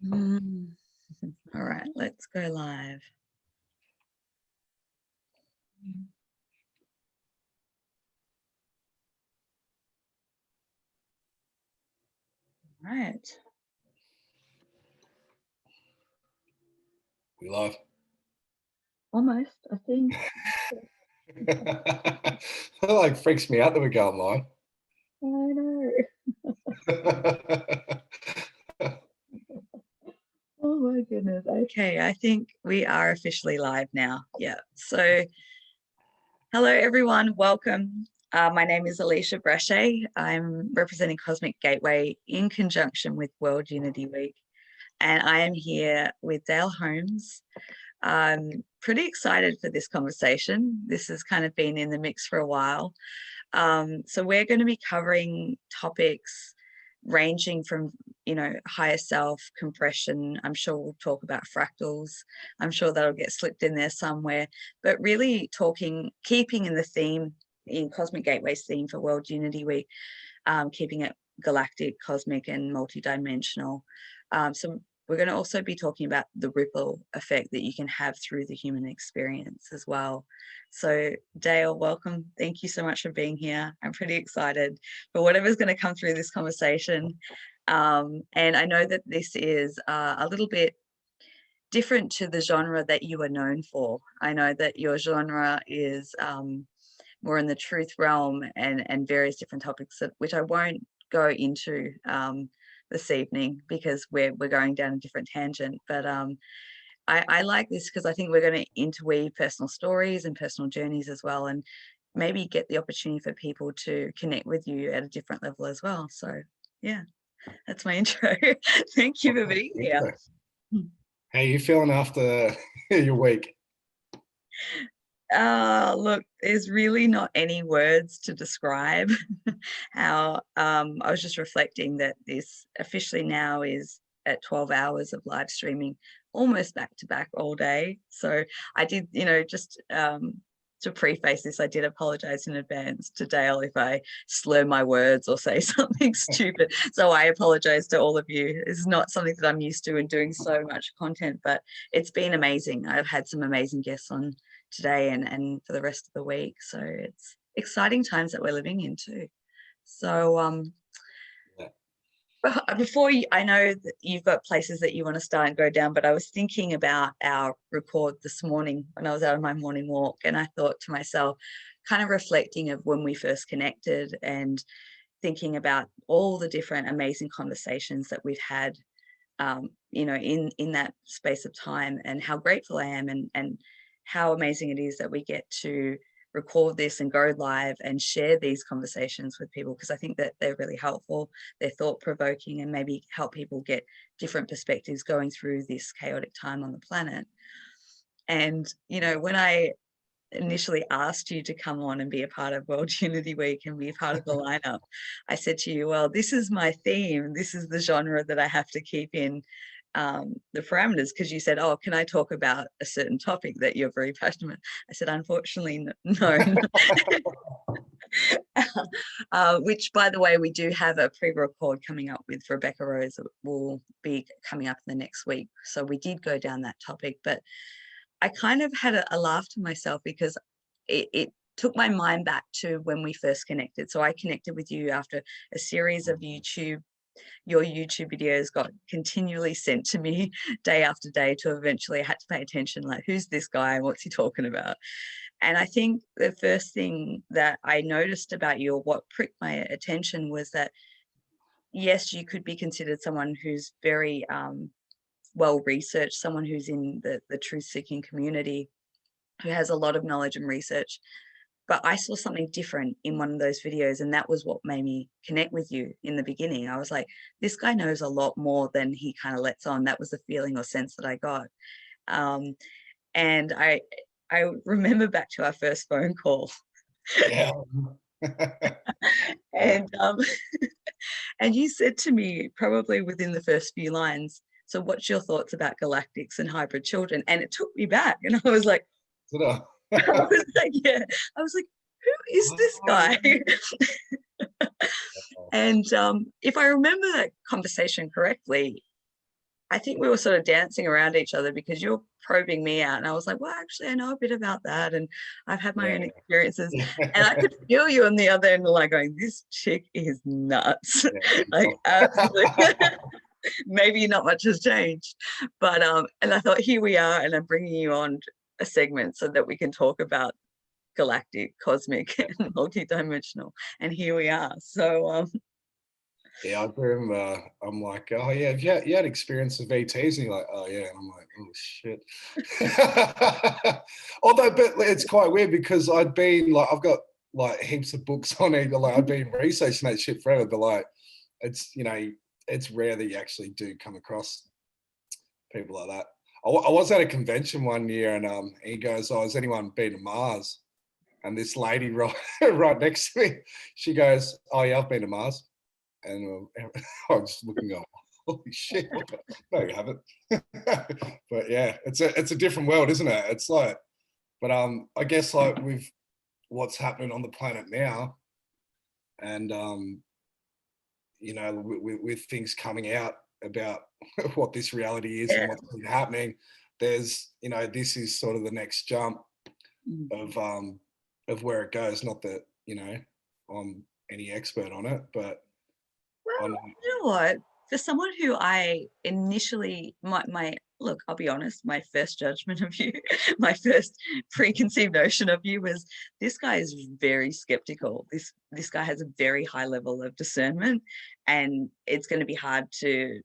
Mm. All right, let's go live. All right. We live. Almost, I think. That like freaks me out that we're going live. I know. Oh my goodness. Okay, I think we are officially live now. Yeah. So, hello everyone. Welcome. My name is Alisha Braché. I'm representing Cosmic Gateway in conjunction with World Unity Week, and I am here with Dale Holmes. I'm pretty excited for this conversation. This has kind of been in the mix for a while. So we're going to be covering topics ranging from, higher self, compression. I'm sure we'll talk about fractals. I'm sure that'll get slipped in there somewhere, but really keeping in the theme, in Cosmic Gateway's theme for World Unity Week, keeping it galactic, cosmic, and multidimensional. So we're going to also be talking about the ripple effect that you can have through the human experience as well. So Dale, welcome. Thank you so much for being here. I'm pretty excited for whatever's going to come through this conversation. And I know that this is a little bit different to the genre that you are known for. I know that your genre is more in the truth realm and various different topics which I won't go into this evening because we're going down a different tangent. But I like this because I think we're going to interweave personal stories and personal journeys as well, and maybe get the opportunity for people to connect with you at a different level as well. So yeah, that's my intro. Thank you for being here. How are you feeling after your week? Look, there's really not any words to describe how I was just reflecting that this officially now is at 12 hours of live streaming, almost back to back all day. So I did, just to preface this, I did apologize in advance to Dale if I slur my words or say something stupid. So I apologize to all of you. It's not something that I'm used to in doing so much content, but it's been amazing. I've had some amazing guests on today and for the rest of the week. So it's exciting times that we're living in too. So before I know that you've got places that you want to start and go down, but I was thinking about our record this morning when I was out on my morning walk, and I thought to myself, kind of reflecting of when we first connected and thinking about all the different amazing conversations that we've had, in that space of time, and how grateful I am and how amazing it is that we get to record this and go live and share these conversations with people, because I think that they're really helpful, they're thought-provoking, and maybe help people get different perspectives going through this chaotic time on the planet. And, when I initially asked you to come on and be a part of World Unity Week and be a part of the lineup, I said to you, well, this is my theme. This is the genre that I have to keep in the parameters, because you said, oh, can I talk about a certain topic that you're very passionate? I said, unfortunately, no. Which, by the way, we do have a pre-record coming up with Rebecca Rose that will be coming up in the next week. So we did go down that topic, but I kind of had a laugh to myself because it took my mind back to when we first connected. So I connected with you after a series of your YouTube videos got continually sent to me day after day, to eventually I had to pay attention, like, who's this guy? What's he talking about? And I think the first thing that I noticed about you, or what pricked my attention, was that, yes, you could be considered someone who's very well researched, someone who's in the truth seeking community, who has a lot of knowledge and research. But I saw something different in one of those videos, and that was what made me connect with you in the beginning. I was like, this guy knows a lot more than he kind of lets on. That was the feeling or sense that I got. And I remember back to our first phone call. Yeah. And and you said to me, probably within the first few lines, so what's your thoughts about galactics and hybrid children? And it took me back, and I was like, I was like, yeah, I was like, who is this guy? And if I remember that conversation correctly, I think we were sort of dancing around each other because you're probing me out, and I was like, well, actually, I know a bit about that, and I've had my own experiences, and I could feel you on the other end, like going, this chick is nuts, like absolutely. Maybe not much has changed, but and I thought, here we are, and I'm bringing you on a segment so that we can talk about galactic, cosmic, and multidimensional, and here we are. So yeah, I remember. I'm like, oh yeah, you had experience of VTs, and you're like, oh yeah, and I'm like, oh shit. Although, but it's quite weird because I've got like heaps of books on it. Like I've been researching that shit forever, but like, it's it's rare that you actually do come across people like that. I was at a convention one year, and he goes, "Oh, has anyone been to Mars?" And this lady right next to me, she goes, "Oh yeah, I've been to Mars." And I was looking up, holy shit! No, you haven't. But yeah, it's a different world, isn't it? It's like, but I guess like with what's happening on the planet now, and with things coming out about what this reality is and what's been happening, there's this is sort of the next jump of where it goes. Not that I'm any expert on it, but well, you know what? For someone who I initially, my look, I'll be honest, my first judgment of you, my first preconceived notion of you was, this guy is very skeptical. This guy has a very high level of discernment, and it's going to be hard to,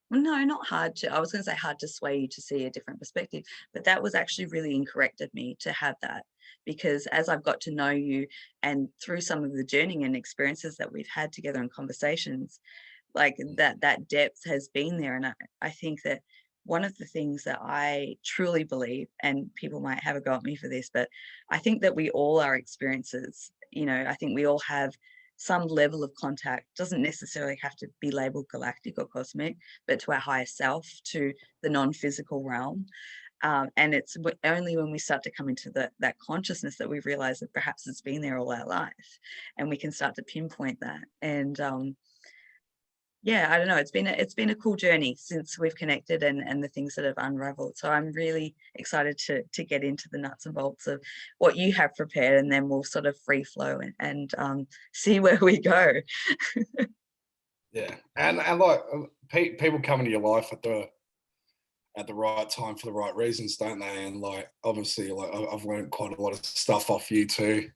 no, not hard to, I was going to say hard to sway you to see a different perspective, but that was actually really incorrect of me to have that, because as I've got to know you and through some of the journeying and experiences that we've had together in conversations, like that depth has been there. And I think that one of the things that I truly believe, and people might have a go at me for this, but I think that we all are experiences. I think we all have some level of contact. Doesn't necessarily have to be labeled galactic or cosmic, but to our higher self, to the non-physical realm. And it's only when we start to come into that consciousness that we realize that perhaps it's been there all our life, and we can start to pinpoint that. And yeah, I don't know, it's been a cool journey since we've connected, and the things that have unraveled. So I'm really excited to get into the nuts and bolts of what you have prepared, and then we'll sort of free flow and see where we go. Yeah, and like people come into your life at the right time for the right reasons, don't they? And like obviously, like I've learned quite a lot of stuff off you too.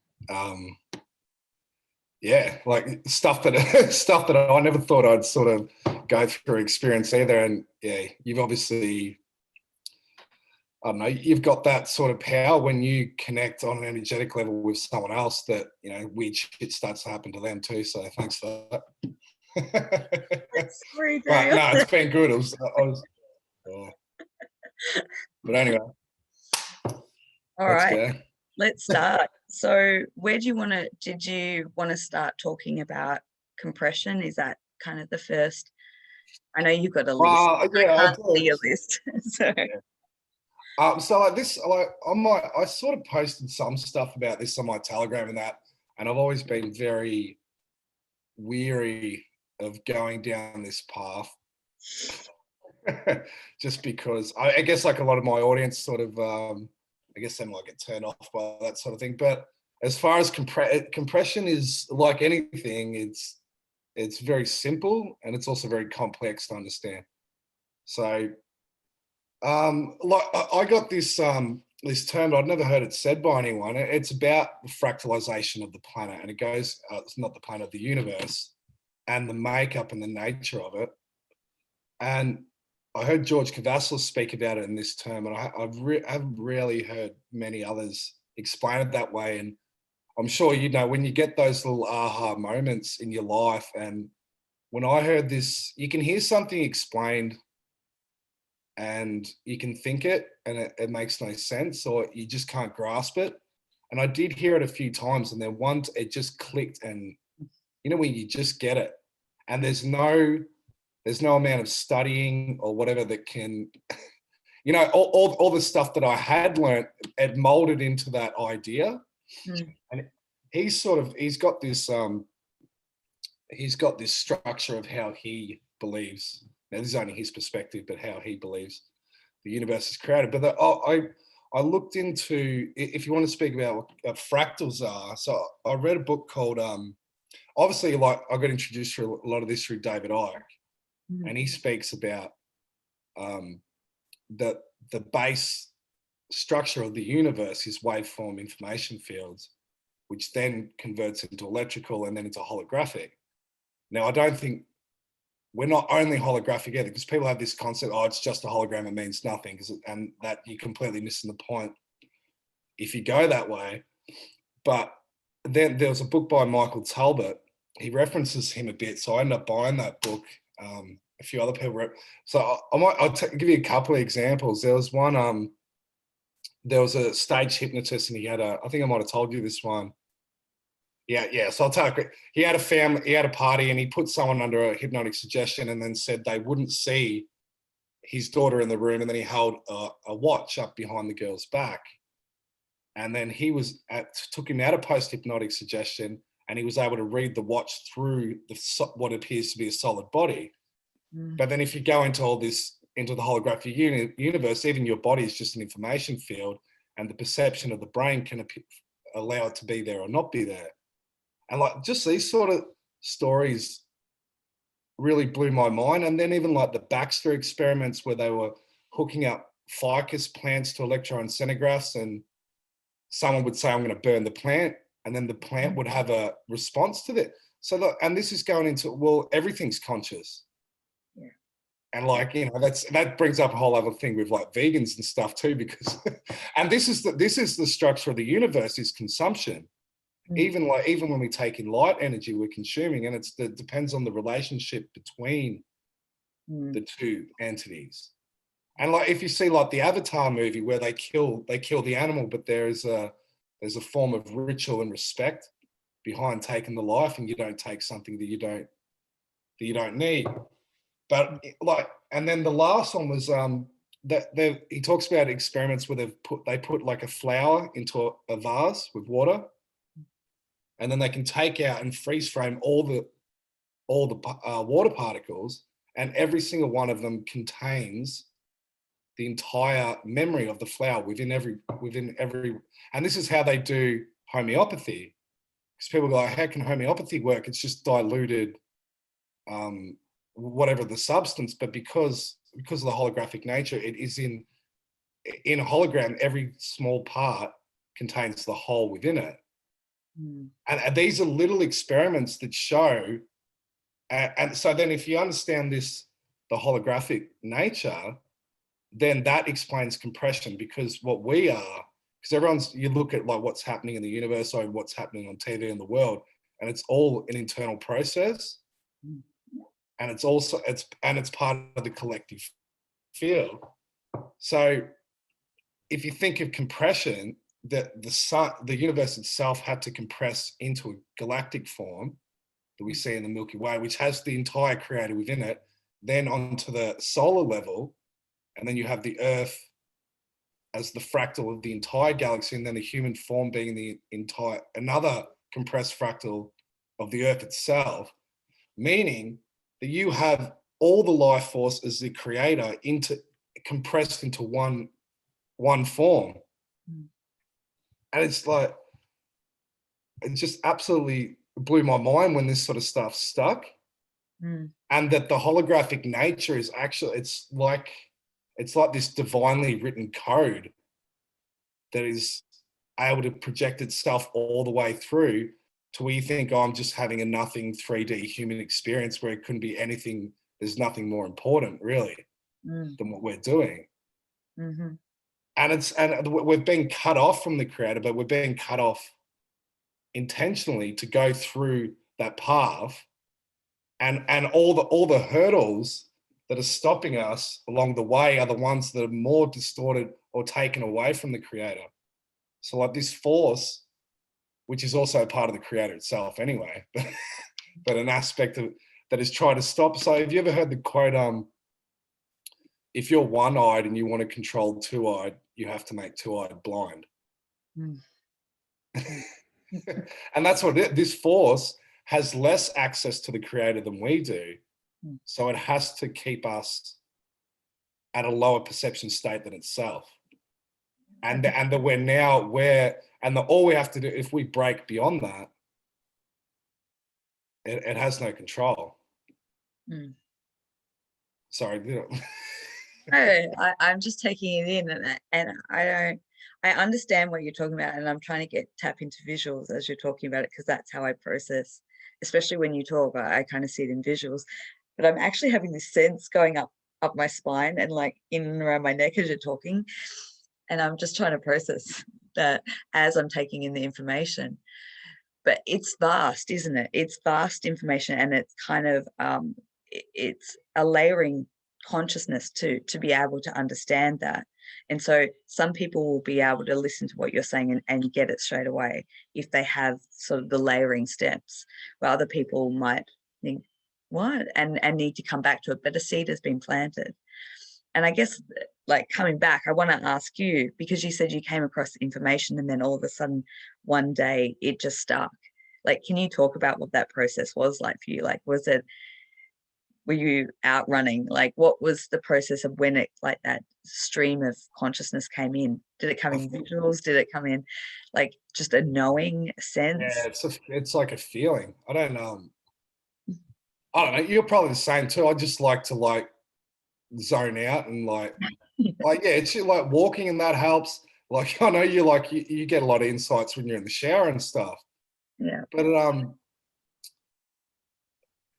Yeah, like stuff that I never thought I'd sort of go through experience either. And yeah, you've obviously, I don't know, you've got that sort of power when you connect on an energetic level with someone else that, weird shit starts to happen to them too. So thanks for that. Sorry, But Dale. no, it's been good. But anyway. All right, let's start. So did you want to start talking about compression? Is that kind of the first? I know you've got a list. Yeah, I can't see a list. So. Yeah. So like this, like I sort of posted some stuff about this on my Telegram and I've always been very weary of going down this path. Just because I guess like a lot of my audience sort of, I guess they might get turned off by that sort of thing. But as far as compression is like anything, it's very simple and it's also very complex to understand. So like I got this this term, I'd never heard it said by anyone. It's about the fractalization of the planet, and it goes, it's not the planet, the universe, and the makeup and the nature of it. And I heard George Cavassos speak about it in this term, and I've rarely heard many others explain it that way. And I'm sure when you get those little aha moments in your life, and when I heard this, you can hear something explained and you can think it and it makes no sense, or you just can't grasp it. And I did hear it a few times, and then once it just clicked, and when you just get it, and there's no amount of studying or whatever that can, all the stuff that I had learned, it molded into that idea. And he's got this structure of how he believes. Now, this is only his perspective, but how he believes the universe is created. But I looked into, if you want to speak about what fractals are, so I read a book called, obviously, like I got introduced to a lot of this through David Icke, and he speaks about the base structure of the universe is waveform information fields, which then converts into electrical and then into holographic. Now, I don't think we're not only holographic either, because people have this concept, oh, it's just a hologram, it means nothing, and that you're completely missing the point if you go that way. But then there was a book by Michael Talbot. He references him a bit, so I ended up buying that book. A few other people so I'll give you a couple of examples. There was one, there was a stage hypnotist, and he had I think I might have told you this one. Yeah. So I'll tell you, he had a party, and he put someone under a hypnotic suggestion and then said they wouldn't see his daughter in the room, and then he held a watch up behind the girl's back. And then took him out of post-hypnotic suggestion, and he was able to read the watch through what appears to be a solid body. But then if you go into the holographic universe, even your body is just an information field, and the perception of the brain can allow it to be there or not be there. And like just these sort of stories really blew my mind. And then even like the Baxter experiments, where they were hooking up ficus plants to electroencephalographs, and someone would say, I'm going to burn the plant, and then the plant would have a response to that. So and this is going into, well, everything's conscious. Yeah. And like, you know, that brings up a whole other thing with like vegans and stuff too, because, and this is the structure of the universe, is consumption. Even when we take in light energy, we're consuming, and it depends on the relationship between the two entities. And like if you see like the Avatar movie, where they kill the animal, but there's a form of ritual and respect behind taking the life, and you don't take something that you don't need. But like, and then the last one was he talks about experiments where they put like a flower into a vase with water, and then they can take out and freeze frame all the water particles, and every single one of them contains the entire memory of the flower within every, and this is how they do homeopathy. Because people go, how can homeopathy work? It's just diluted, whatever the substance, but because of the holographic nature, it is in a hologram, every small part contains the whole within it. And these are little experiments that show, and so then if you understand the holographic nature, then that explains compression, because you look at like what's happening in the universe or what's happening on TV in the world, and it's all an internal process, and it's part of the collective field. So if you think of compression, that the universe itself had to compress into a galactic form that we see in the Milky Way, which has the entire creator within it, then onto the solar level, and then you have the Earth as the fractal of the entire galaxy, and then the human form being another compressed fractal of the Earth itself, meaning that you have all the life force as the creator compressed into one form. And it's like, it just absolutely blew my mind when this sort of stuff stuck. And that the holographic nature is actually, it's like this divinely written code that is able to project itself all the way through to where you think, oh, I'm just having a nothing 3D human experience, where it couldn't be anything. There's nothing more important really than what we're doing. And we've been cut off from the creator, but we're being cut off intentionally to go through that path, and all the hurdles that are stopping us along the way are the ones that are more distorted or taken away from the creator. So like this force, which is also part of the creator itself anyway, but an aspect of that is trying to stop. So have you ever heard the quote, if you're one-eyed and you want to control two-eyed, you have to make two-eyed blind. And that's what this force has less access to the creator than we do. So it has to keep us at a lower perception state than itself. And that we're now all we have to do, if we break beyond that, it has no control. Sorry. No, I'm just taking it in, and I understand what you're talking about, and I'm trying to tap into visuals as you're talking about it, because that's how I process, especially when you talk. I kind of see it in visuals, but I'm actually having this sense going up my spine and like in and around my neck as you're talking, and I'm just trying to process that as I'm taking in the information. But it's vast, isn't it? It's vast information, and it's kind of it's a layering consciousness to be able to understand that. And so some people will be able to listen to what you're saying and get it straight away if they have sort of the layering steps, where other people might think, what, and need to come back to it, but a seed has been planted. And I guess, like, coming back, I want to ask you, because you said you came across information and then all of a sudden one day it just stuck. Like, can you talk about what that process was like for you? Like, were you out running? Like, what was the process of when it, like, that stream of consciousness came in? Did it come in visuals? Did it come in like just a knowing sense? Yeah, it's like a feeling. I don't know. You're probably the same too. I just like to zone out and it's like walking, and that helps. Like, I know you get a lot of insights when you're in the shower and stuff. Yeah. But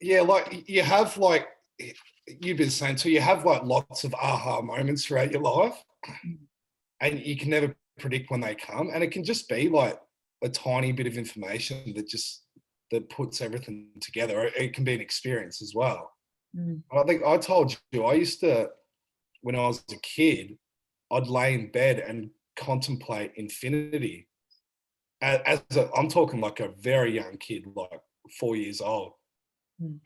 yeah, like you have, like you've been saying too, you have like lots of aha moments throughout your life, and you can never predict when they come, and it can just be like a tiny bit of information that puts everything together. It can be an experience as well. I think I told you, I used to, when I was a kid, I'd lay in bed and contemplate infinity. I'm talking like a very young kid, like 4 years old.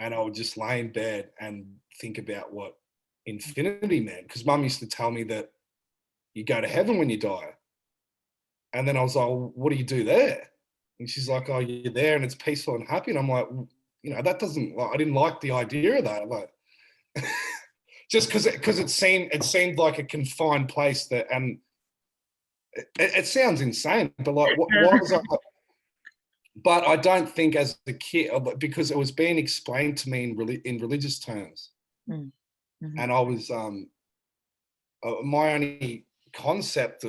And I would just lay in bed and think about what infinity meant. Because Mum used to tell me that you go to heaven when you die. And then I was like, well, what do you do there? And she's like, oh, you're there and it's peaceful and happy. And I'm like, that doesn't, I didn't like the idea of that. Like, just because it seemed like a confined place and it sounds insane, but like, why was I? But I don't think as a kid, because it was being explained to me in religious terms, and I was my only concept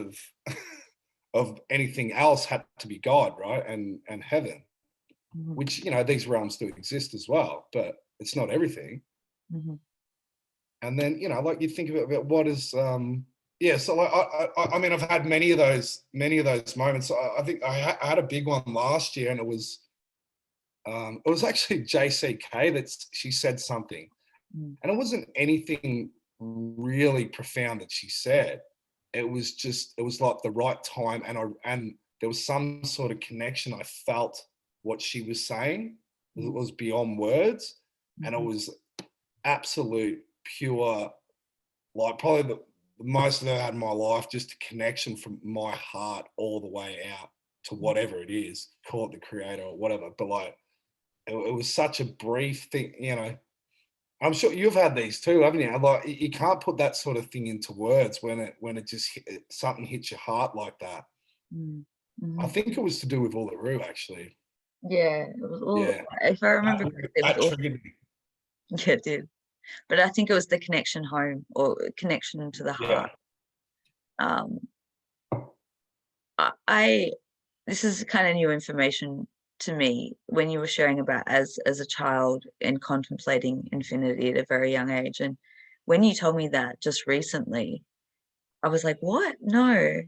of anything else had to be God, right, and heaven, which these realms do exist as well, but it's not everything. And then like you think about what is so like I mean, I've had many of those moments. I think I had a big one last year, and it was actually JCK that she said something, and it wasn't anything really profound that she said. It was like the right time, and there was some sort of connection. I felt what she was saying. It was beyond words, and it was absolute pure, like probably the most I've ever had in my life, just a connection from my heart all the way out to whatever it is, call it the creator or whatever. But like, it was such a brief thing, I'm sure you've had these too, haven't you? Like, you can't put that sort of thing into words when it just something hits your heart like that. I think it was to do with Uluru, actually. Yeah, it was all. Yeah. If I remember, that triggered me. Yeah, it did. But I think it was the connection home, or connection to the heart. This is kind of new information to me when you were sharing about as a child and contemplating infinity at a very young age. And when you told me that just recently, I was like, what? No,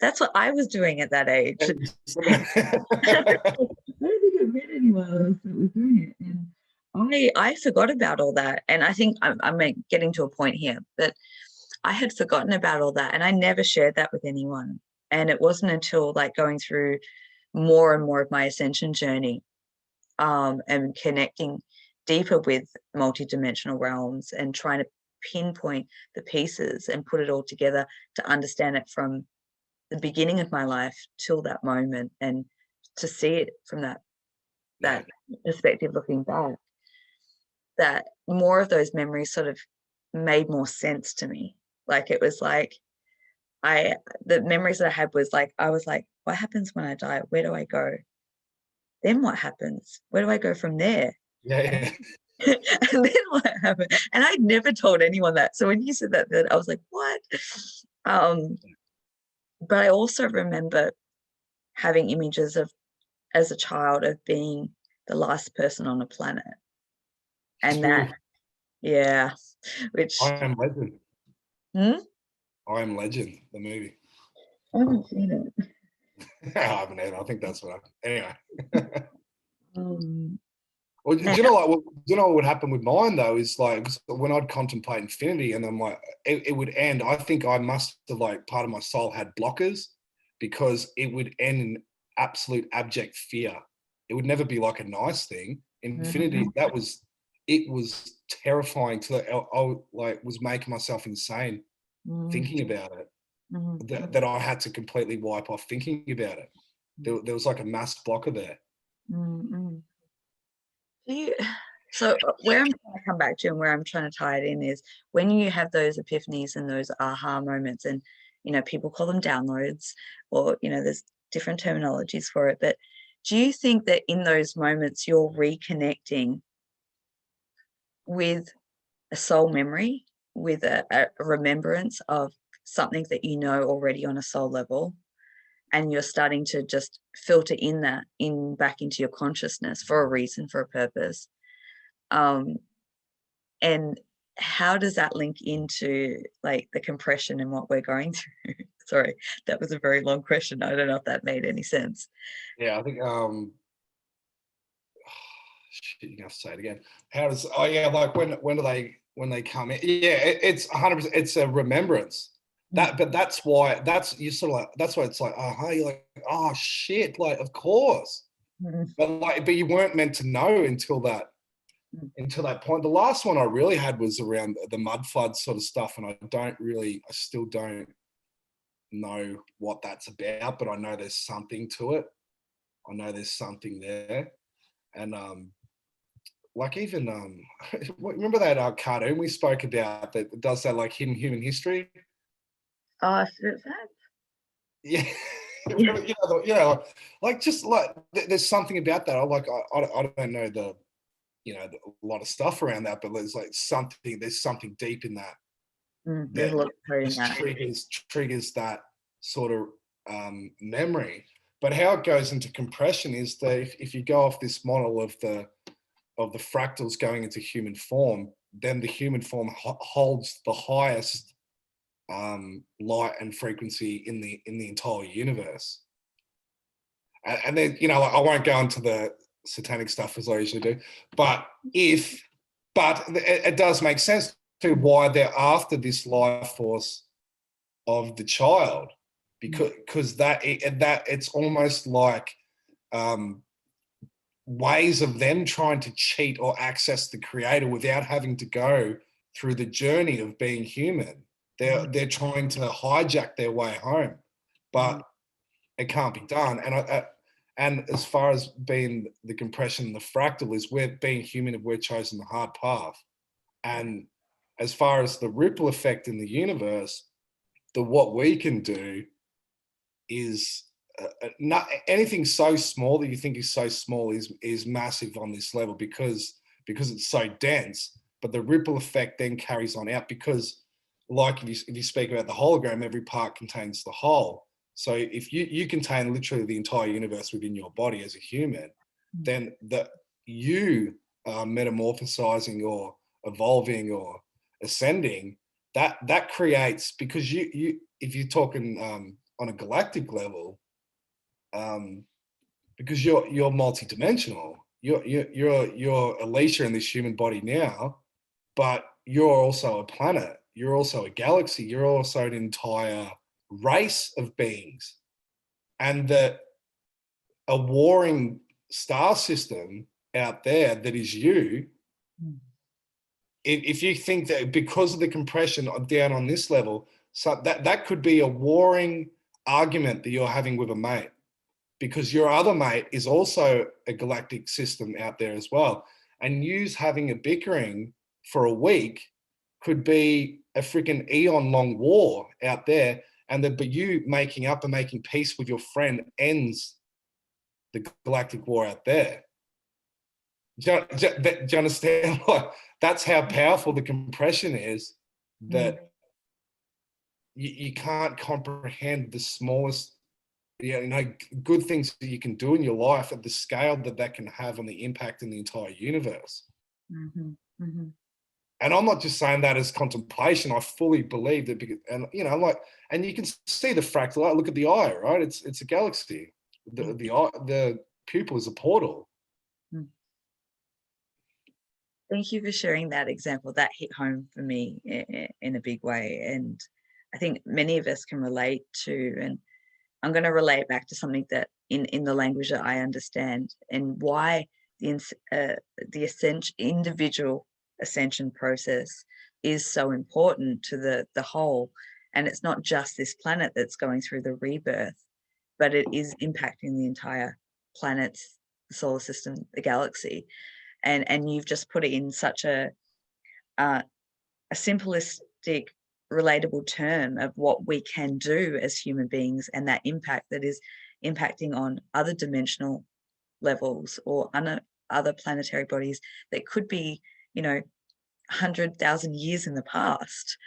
that's what I was doing at that age. I don't think I met anyone else that was doing it. And I forgot about all that. And I think I'm getting to a point here, but I had forgotten about all that, and I never shared that with anyone. And it wasn't until like going through more and more of my ascension journey, and connecting deeper with multidimensional realms and trying to pinpoint the pieces and put it all together to understand it from the beginning of my life till that moment, and to see it from that perspective looking back, that more of those memories sort of made more sense to me. Like, it was like, the memories that I had was like, I was like, what happens when I die? Where do I go? Then what happens? Where do I go from there? Yeah. And then what happened? And I'd never told anyone that. So when you said that, I was like, what? But I also remember having images of, as a child, of being the last person on a planet. And that, yeah, which, I Am Legend. hmm? I Am Legend, the movie. I haven't seen it. I haven't either. I think that's what anyway. Um, Well, do you know, like, do you know what would happen with mine though? Is like when I'd contemplate infinity, and I'm like, it would end. I think I must have, like, part of my soul had blockers, because it would end in absolute abject fear. It would never be like a nice thing. Infinity, it was terrifying to I like was making myself insane thinking about it. That I had to completely wipe off thinking about it. There was like a mass blocker there. So where I'm trying to come back to, and where I'm trying to tie it in, is when you have those epiphanies and those aha moments, and people call them downloads, or there's different terminologies for it, but do you think that in those moments you're reconnecting with a soul memory, with a remembrance of something that you know already on a soul level, and you're starting to just filter in back into your consciousness for a reason, for a purpose? And how does that link into, like, the compression and what we're going through? Sorry, that was a very long question. I don't know if that made any sense. Yeah, I think shit, you have to say it again. How does like when they come in? Yeah, it's 100%. It's a remembrance. But that's why you sort of like, that's why it's like, you're like, oh shit, like, of course. But you weren't meant to know until that point. The last one I really had was around the mud flood sort of stuff, and I still don't know what that's about, but I know there's something to it. I know there's something there. And like, even remember that cartoon we spoke about that does that, like, hidden human history? Oh, so that. Yeah. Yeah. Like, just like there's something about that. I don't know a lot of stuff around that, but there's something deep in that There's a lot of coding just that. triggers that sort of memory. But how it goes into compression is that if you go off this model of the fractals going into human form, then the human form holds the highest light and frequency in the entire universe. And then, like, I won't go into the satanic stuff as I usually do, but it does make sense to why they're after this life force of the child, because that it's almost like ways of them trying to cheat or access the creator without having to go through the journey of being human. They're trying to hijack their way home, but it can't be done. And as far as being the compression, the fractal is, we're being human if we're chosen the hard path. And as far as the ripple effect in the universe, what we can do is not anything so small that you think is so small is massive on this level, because it's so dense. But the ripple effect then carries on out, because, like, if you speak about the hologram, every part contains the whole. So if you contain literally the entire universe within your body as a human, then you metamorphosizing or evolving or ascending, that creates, because you if you're talking on a galactic level, because you're multidimensional. You're Alisha in this human body now, but you're also a planet. You're also a galaxy. You're also an entire race of beings, and that a warring star system out there that is you. If you think that because of the compression down on this level, so that could be a warring argument that you're having with a mate, because your other mate is also a galactic system out there as well. and yous having a bickering for a week could be a freaking eon long war out there, and but you making up and making peace with your friend ends the galactic war out there. Do you understand? Like, that's how powerful the compression is, that you can't comprehend the smallest, good things that you can do in your life at the scale that can have on the impact in the entire universe. And I'm not just saying that as contemplation. I fully believe that, because, and and you can see the fractal. Look at the eye, right? It's a galaxy. The pupil is a portal. Thank you for sharing that example. That hit home for me in a big way, and I think many of us can relate to. And I'm going to relate back to something that in the language that I understand, and why the individual ascension process is so important to the whole. And it's not just this planet that's going through the rebirth, but it is impacting the entire planets, the solar system, the galaxy. And you've just put it in such a simplistic, relatable term of what we can do as human beings, and that impact that is impacting on other dimensional levels or other planetary bodies that could be 100,000 years in the past,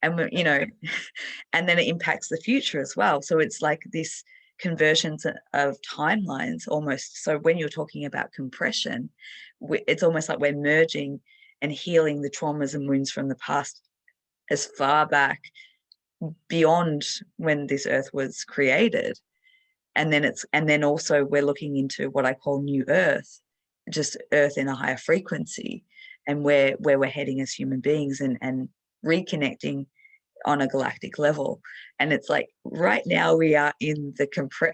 and and then it impacts the future as well. So it's like this conversions of timelines almost. So when you're talking about compression, it's almost like we're merging and healing the traumas and wounds from the past as far back beyond when this earth was created. And then also we're looking into what I call new earth, just earth in a higher frequency, and where we're heading as human beings, and reconnecting on a galactic level. And it's like right now we are in the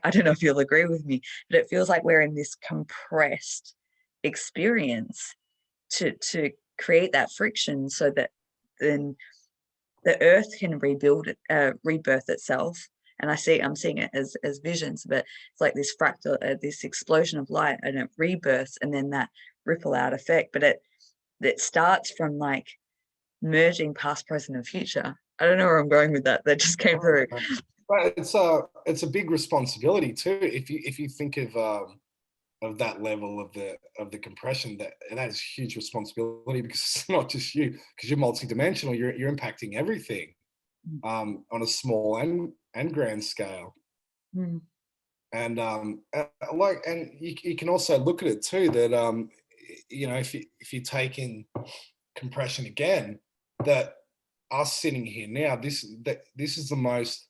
I don't know if you'll agree with me, but it feels like we're in this compressed experience to create that friction, so that then the earth can rebirth itself. And I'm seeing it as visions, but it's like this fractal, this explosion of light, and it rebirths, and then that ripple out effect. But it starts from like merging past, present, and future. I don't know where I'm going with that. That just came through. But it's a big responsibility too. If you think of that level of the compression, that is huge responsibility, because it's not just you, because you're multidimensional. You're impacting everything on a small and grand scale. And you can also look at it too, that if you take in compression again, that us sitting here now, this is the most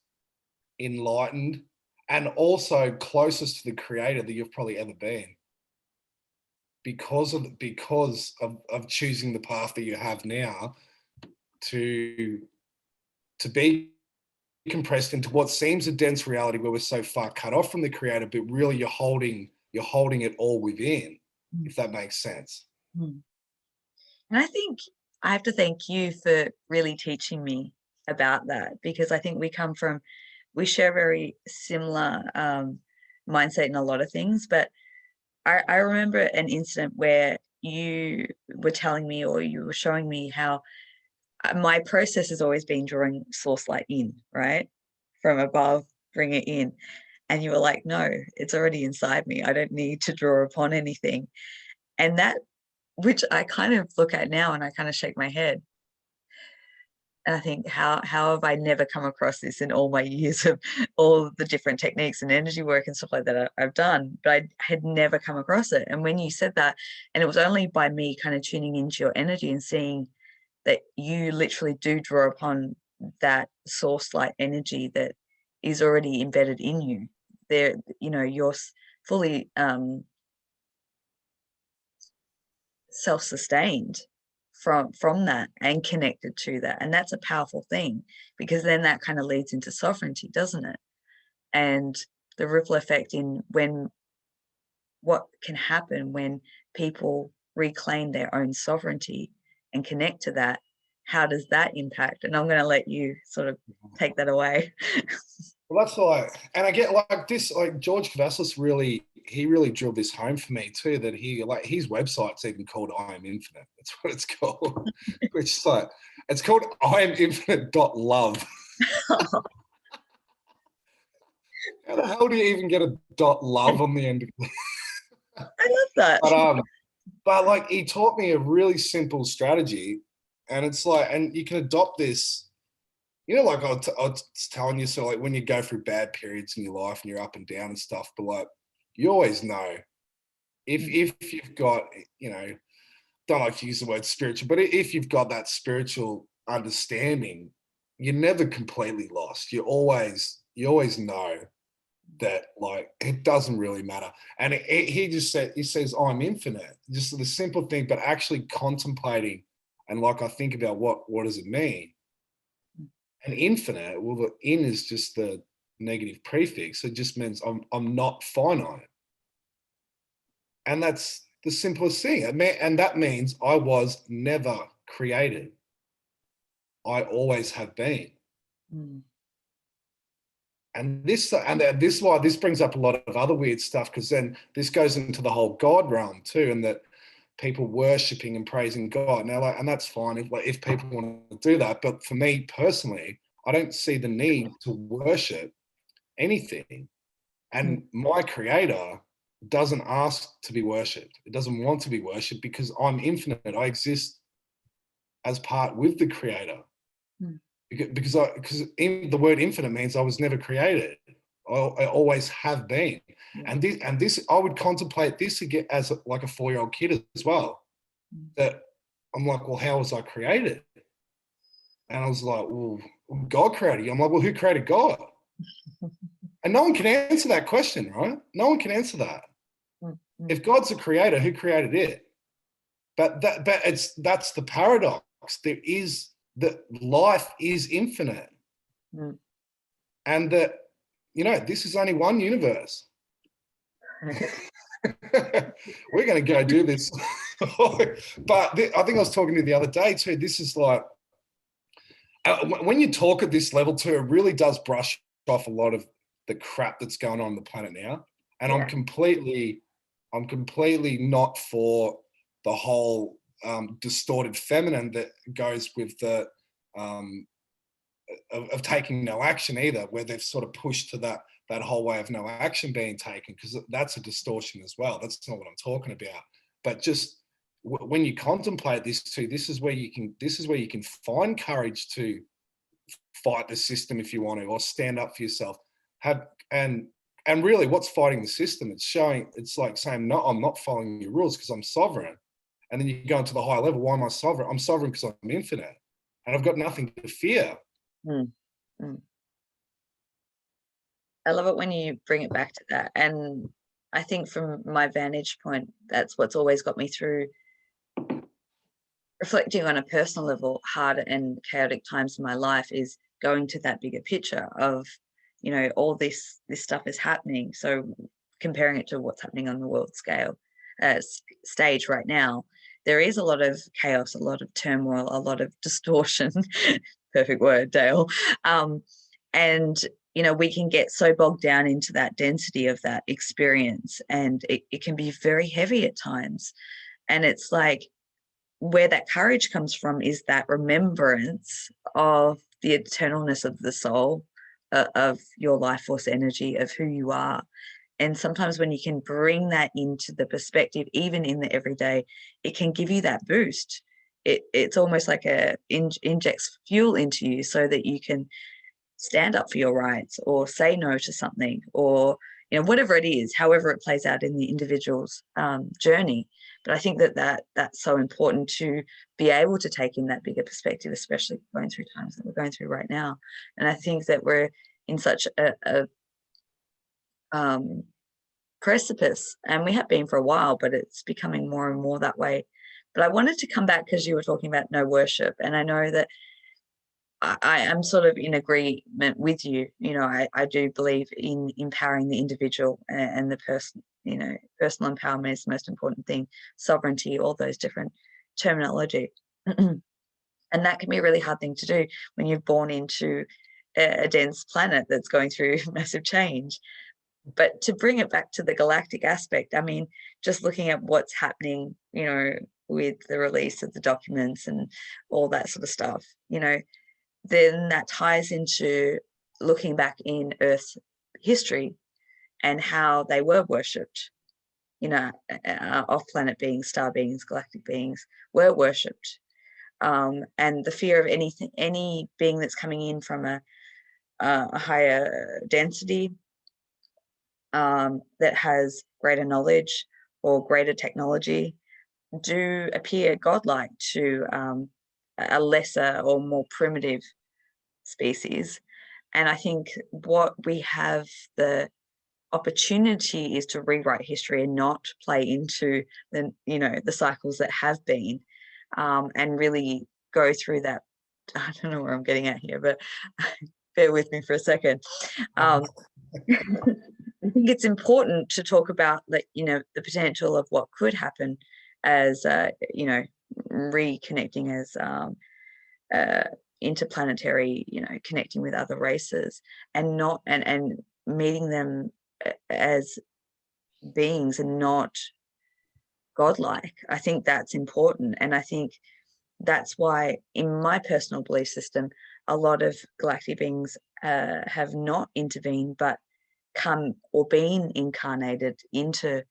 enlightened and also closest to the creator that you've probably ever been, because of choosing the path that you have now to be compressed into what seems a dense reality, where we're so far cut off from the creator, but really you're holding it all within, if that makes sense. And I think I have to thank you for really teaching me about that, because I think we share very similar mindset in a lot of things. But I remember an incident where you were telling me, or you were showing me, how my process has always been drawing source light in, right? From above, bring it in. And you were like, no, it's already inside me. I don't need to draw upon anything. And that, which I kind of look at now and I kind of shake my head. And I think, how have I never come across this in all my years of all the different techniques and energy work and stuff like that I've done, but I had never come across it. And when you said that, and it was only by me kind of tuning into your energy and seeing that you literally do draw upon that source light energy that is already embedded in you. There, you're fully self-sustained from that and connected to that. And that's a powerful thing, because then that kind of leads into sovereignty, doesn't it? And the ripple effect in what can happen when people reclaim their own sovereignty and connect to that. How does that impact? And I'm going to let you sort of take that away. Well, that's and I get like this, like George Cavaslis really really drilled this home for me too, that his website's even called I Am Infinite. That's what it's called. Which is like, it's called IamInfinite.love. How the hell do you even get a .love on the end of it? I love that. But like, he taught me a really simple strategy, and it's like, and you can adopt this, you know, like I was telling you, so like when you go through bad periods in your life and you're up and down and stuff, but like, you always know if you've got, you know, don't like to use the word spiritual, but if you've got that spiritual understanding, you're never completely lost. You always know that, like, it doesn't really matter. And he says, I'm infinite, just the simple thing, but actually contemplating, and like, I think about what does it mean? And infinite, well, the in is just the negative prefix. It just means I'm not finite. And that's the simplest thing. And that means I was never created. I always have been. Mm. And this why this brings up a lot of other weird stuff, because then this goes into the whole God realm too, and that people worshipping and praising God. Now, like, and that's fine if people want to do that. But for me personally, I don't see the need to worship anything. And my creator doesn't ask to be worshipped. It doesn't want to be worshipped, because I'm infinite. I exist as part with the creator. Because the word infinite means I was never created. I always have been. And this I would contemplate this again as like a 4-year-old kid as well. That I'm like, well, how was I created? And I was like, well, God created you. I'm like, well, who created God? And no one can answer that question, right? No one can answer that. If God's a creator, who created it? But that's the paradox. There is that life is infinite, and that, you know, this is only one universe. We're going to go do this. But I think I was talking to you the other day too. This is like, when you talk at this level too, it really does brush off a lot of the crap that's going on the planet now. And I'm completely not for the whole distorted feminine that goes with the of taking no action either, where they've sort of pushed to that whole way of no action being taken, because that's a distortion as well. That's not what I'm talking about. But just when you contemplate this too, this is where you can find courage to fight the system if you want to, or stand up for yourself. And really, what's fighting the system? It's like saying, no, I'm not following your rules because I'm sovereign. And then you go into the higher level. Why am I sovereign? I'm sovereign because I'm infinite, and I've got nothing to fear. I love it when you bring it back to that. And I think from my vantage point, that's what's always got me through reflecting on a personal level, hard and chaotic times in my life, is going to that bigger picture of, you know, all this stuff is happening. So comparing it to what's happening on the world scale stage right now, there is a lot of chaos, a lot of turmoil, a lot of distortion. Perfect word, Dale. And, you know, we can get so bogged down into that density of that experience, and it can be very heavy at times. And it's like, where that courage comes from is that remembrance of the eternalness of the soul, of your life force energy, of who you are. And sometimes when you can bring that into the perspective, even in the everyday, it can give you that boost. It's almost like injects fuel into you so that you can stand up for your rights, or say no to something, or, you know, whatever it is, however it plays out in the individual's journey. But I think that's so important, to be able to take in that bigger perspective, especially going through times that we're going through right now. And I think that we're in such a precipice, and we have been for a while, but it's becoming more and more that way. But I wanted to come back, because you were talking about no worship, and I know that I am sort of in agreement with you. You know, I do believe in empowering the individual and the person. You know, personal empowerment is the most important thing, sovereignty, all those different terminology. And that can be a really hard thing to do when you're born into a dense planet that's going through massive change. But to bring it back to the galactic aspect, I mean, just looking at what's happening, you know, with the release of the documents and all that sort of stuff, you know, then that ties into looking back in Earth's history and how they were worshipped. You know, off-planet beings, star beings, galactic beings were worshipped. And the fear of any being that's coming in from a higher density, that has greater knowledge or greater technology, do appear godlike to a lesser or more primitive species. And I think what we have the opportunity is to rewrite history and not play into the, you know, the cycles that have been, and really go through that. I don't know where I'm getting at here, but bear with me for a second. I think it's important to talk about, like, you know, the potential of what could happen as, you know, reconnecting as interplanetary, you know, connecting with other races and not and meeting them as beings and not godlike. I think that's important, and I think that's why, in my personal belief system, a lot of galactic beings have not intervened, but come or been incarnated into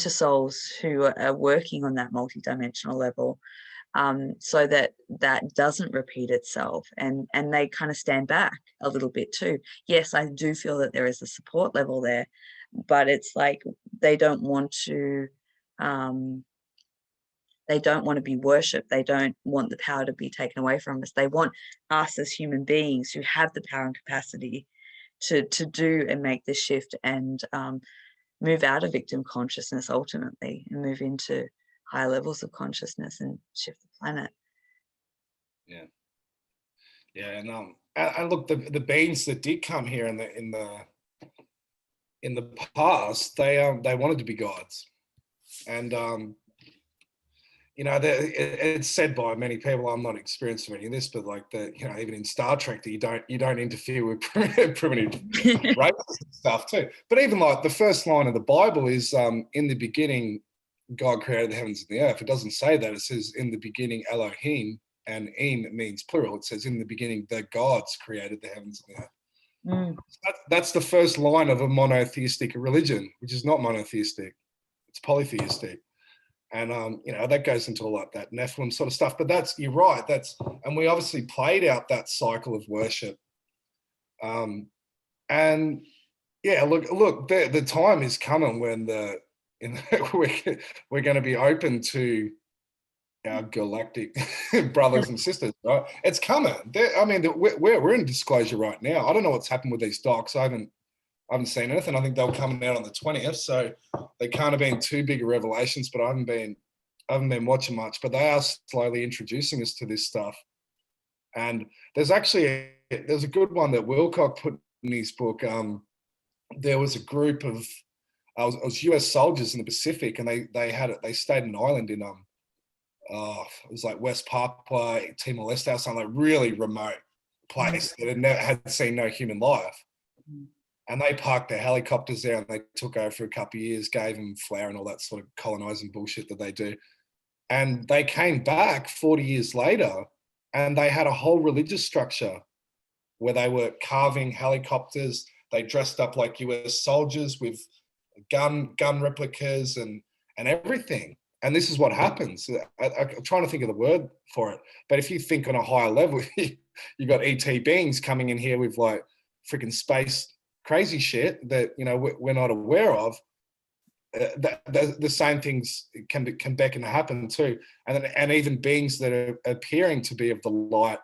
souls who are working on that multidimensional level, so that that doesn't repeat itself, and they kind of stand back a little bit too. Yes, I do feel that there is a support level there, but it's like they don't want to be worshipped. They don't want the power to be taken away from us. They want us as human beings who have the power and capacity to do and make this shift and move out of victim consciousness ultimately and move into higher levels of consciousness and shift the planet. Yeah, and look, the beings that did come here in the past, they wanted to be gods, and you know, it's said by many people. I'm not experienced with any of this, but like that, you know, even in Star Trek, that you don't interfere with primitive races and stuff too. But even like the first line of the Bible is, in the beginning, God created the heavens and the earth. It doesn't say that. It says in the beginning, Elohim, and "in" means plural. It says in the beginning, the gods created the heavens and the earth. That's the first line of a monotheistic religion, which is not monotheistic. It's polytheistic. And you know, that goes into all that Nephilim sort of stuff. But you're right. And we obviously played out that cycle of worship. And yeah, look, the time is coming when we're going to be open to our galactic brothers and sisters, right? It's coming. I mean, we're in disclosure right now. I don't know what's happened with these docs. I haven't seen anything. I think they'll come out on the 20th, so they can't have been too big of revelations. But I haven't been watching much. But they are slowly introducing us to this stuff. And there's a good one that Wilcock put in his book. There was a group of it was US soldiers in the Pacific, and they stayed in an island in it was like West Papua, Timor-Leste, or something, like really remote place that had seen no human life. And they parked their helicopters there and they took over for a couple of years, gave them flour and all that sort of colonizing bullshit that they do. And they came back 40 years later and they had a whole religious structure where they were carving helicopters. They dressed up like US soldiers with gun replicas and everything. And this is what happens. I'm trying to think of the word for it. But if you think on a higher level, you got ET beings coming in here with like freaking space crazy shit that, you know, we're not aware of. The same things can beckon to happen too, and even beings that are appearing to be of the light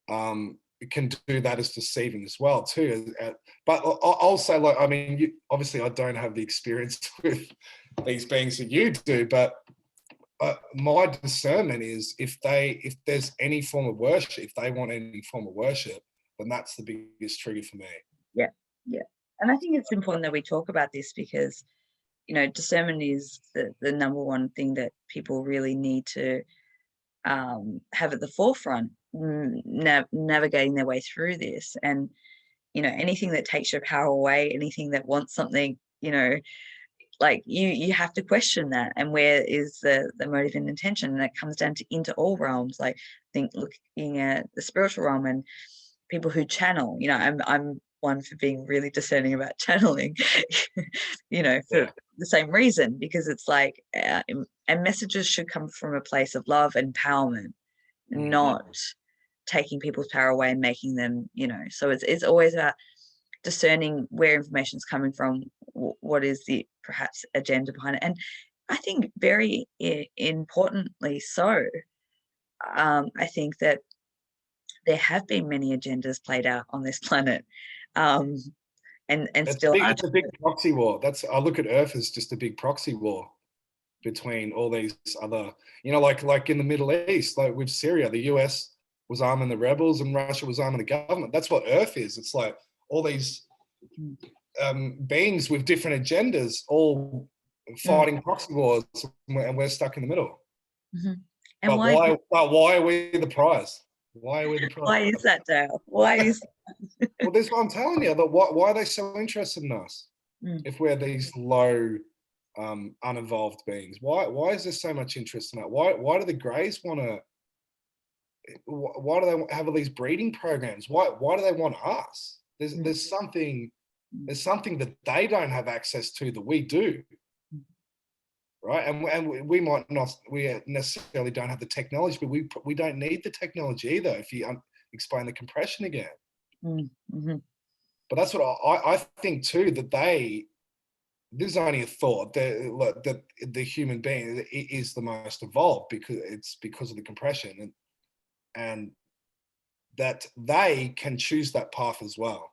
can do that as deceiving as well too. But I'll say, like, I mean, obviously I don't have the experience with these beings that you do, but my discernment is if there's any form of worship, if they want any form of worship, then that's the biggest trigger for me. Yeah. And I think it's important that we talk about this because, you know, discernment is the number one thing that people really need to have at the forefront, navigating their way through this. And, you know, anything that takes your power away, anything that wants something, you know, like you have to question that, and where is the motive and intention. And that comes down to into all realms. Like, think looking at the spiritual realm and people who channel, you know, I'm one for being really discerning about channeling, you know, for the same reason, because it's like and messages should come from a place of love and empowerment, not taking people's power away and making them, you know. So it's always about discerning where information is coming from, what is the perhaps agenda behind it. And I think very importantly so, I think that there have been many agendas played out on this planet, and still are. It's a big proxy war. I look at Earth as just a big proxy war between all these other, you know, like in the Middle East, like with Syria, the US was arming the rebels and Russia was arming the government. That's what Earth is. It's like all these beings with different agendas, all fighting proxy wars, and we're stuck in the middle. And but why are we the prize? Why are we the prize? Why is that, Dale? Why is well, that's what I'm telling you. That why are they so interested in us if we're these low, unevolved beings? Why is there so much interest in that? Why do the Greys want to? Why do they have all these breeding programs? Why do they want us? There's something that they don't have access to that we do, right? And we might not, we necessarily don't have the technology, but we don't need the technology either. If you explain the compression again, but that's what I think too. That this is only a thought that the human being is the most evolved because of the compression, and that they can choose that path as well.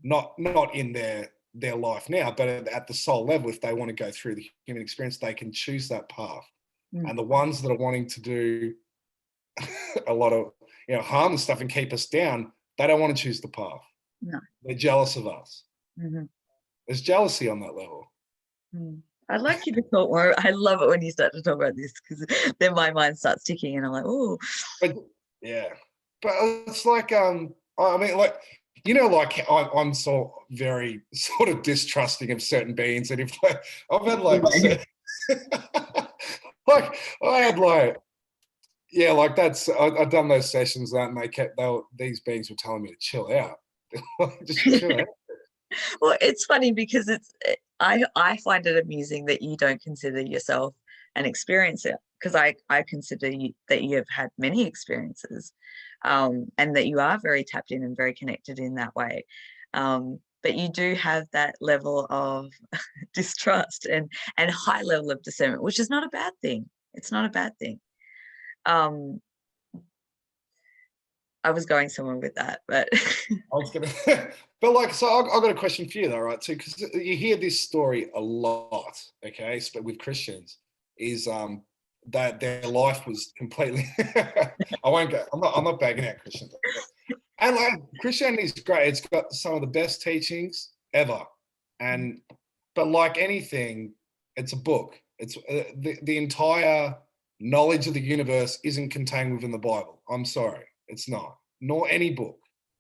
Not in their life now, but at the soul level, if they want to go through the human experience, they can choose that path. And the ones that are wanting to do a lot of, you know, harm and stuff and keep us down, they don't want to choose the path. No. They're jealous of us. There's jealousy on that level. I'd like you to talk more. I love it when you start to talk about this, because then my mind starts ticking and I'm like, oh. But it's like, I mean, like, you know, like I'm so very sort of distrusting of certain beings, and if I've had like, like I had like, yeah, like I've done those sessions that, and these beings were telling me to chill out, just chill out. Well, it's funny because I find it amusing that you don't consider yourself an experiencer, because I consider that you have had many experiences, and that you are very tapped in and very connected in that way. But you do have that level of distrust and high level of discernment, which is not a bad thing. It's not a bad thing. I was going somewhere with that, but I was gonna, but like, so I've got a question for you though, right? So, because you hear this story a lot, okay, but with Christians, is that their life was completely. I won't go. I'm not bagging out Christians, and like Christianity is great. It's got some of the best teachings ever, but like anything, it's a book. It's the entire knowledge of the universe isn't contained within the Bible. I'm sorry. It's not, nor any book.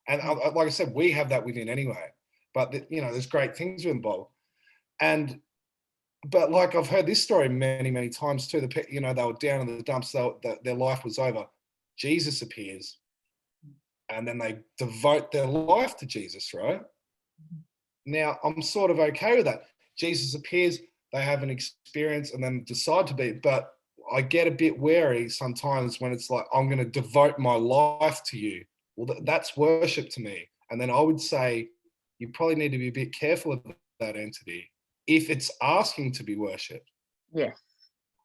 And like I said, we have that within anyway. But, you know, there's great things within the Bible. But like I've heard this story many, many times too. You know, they were down in the dumps, their life was over. Jesus appears, and then they devote their life to Jesus, right? Now, I'm sort of okay with that. Jesus appears, they have an experience, and then decide to be, but I get a bit wary sometimes when it's like, I'm going to devote my life to you. Well, that's worship to me. And then I would say, you probably need to be a bit careful of that entity if it's asking to be worshipped. Yeah.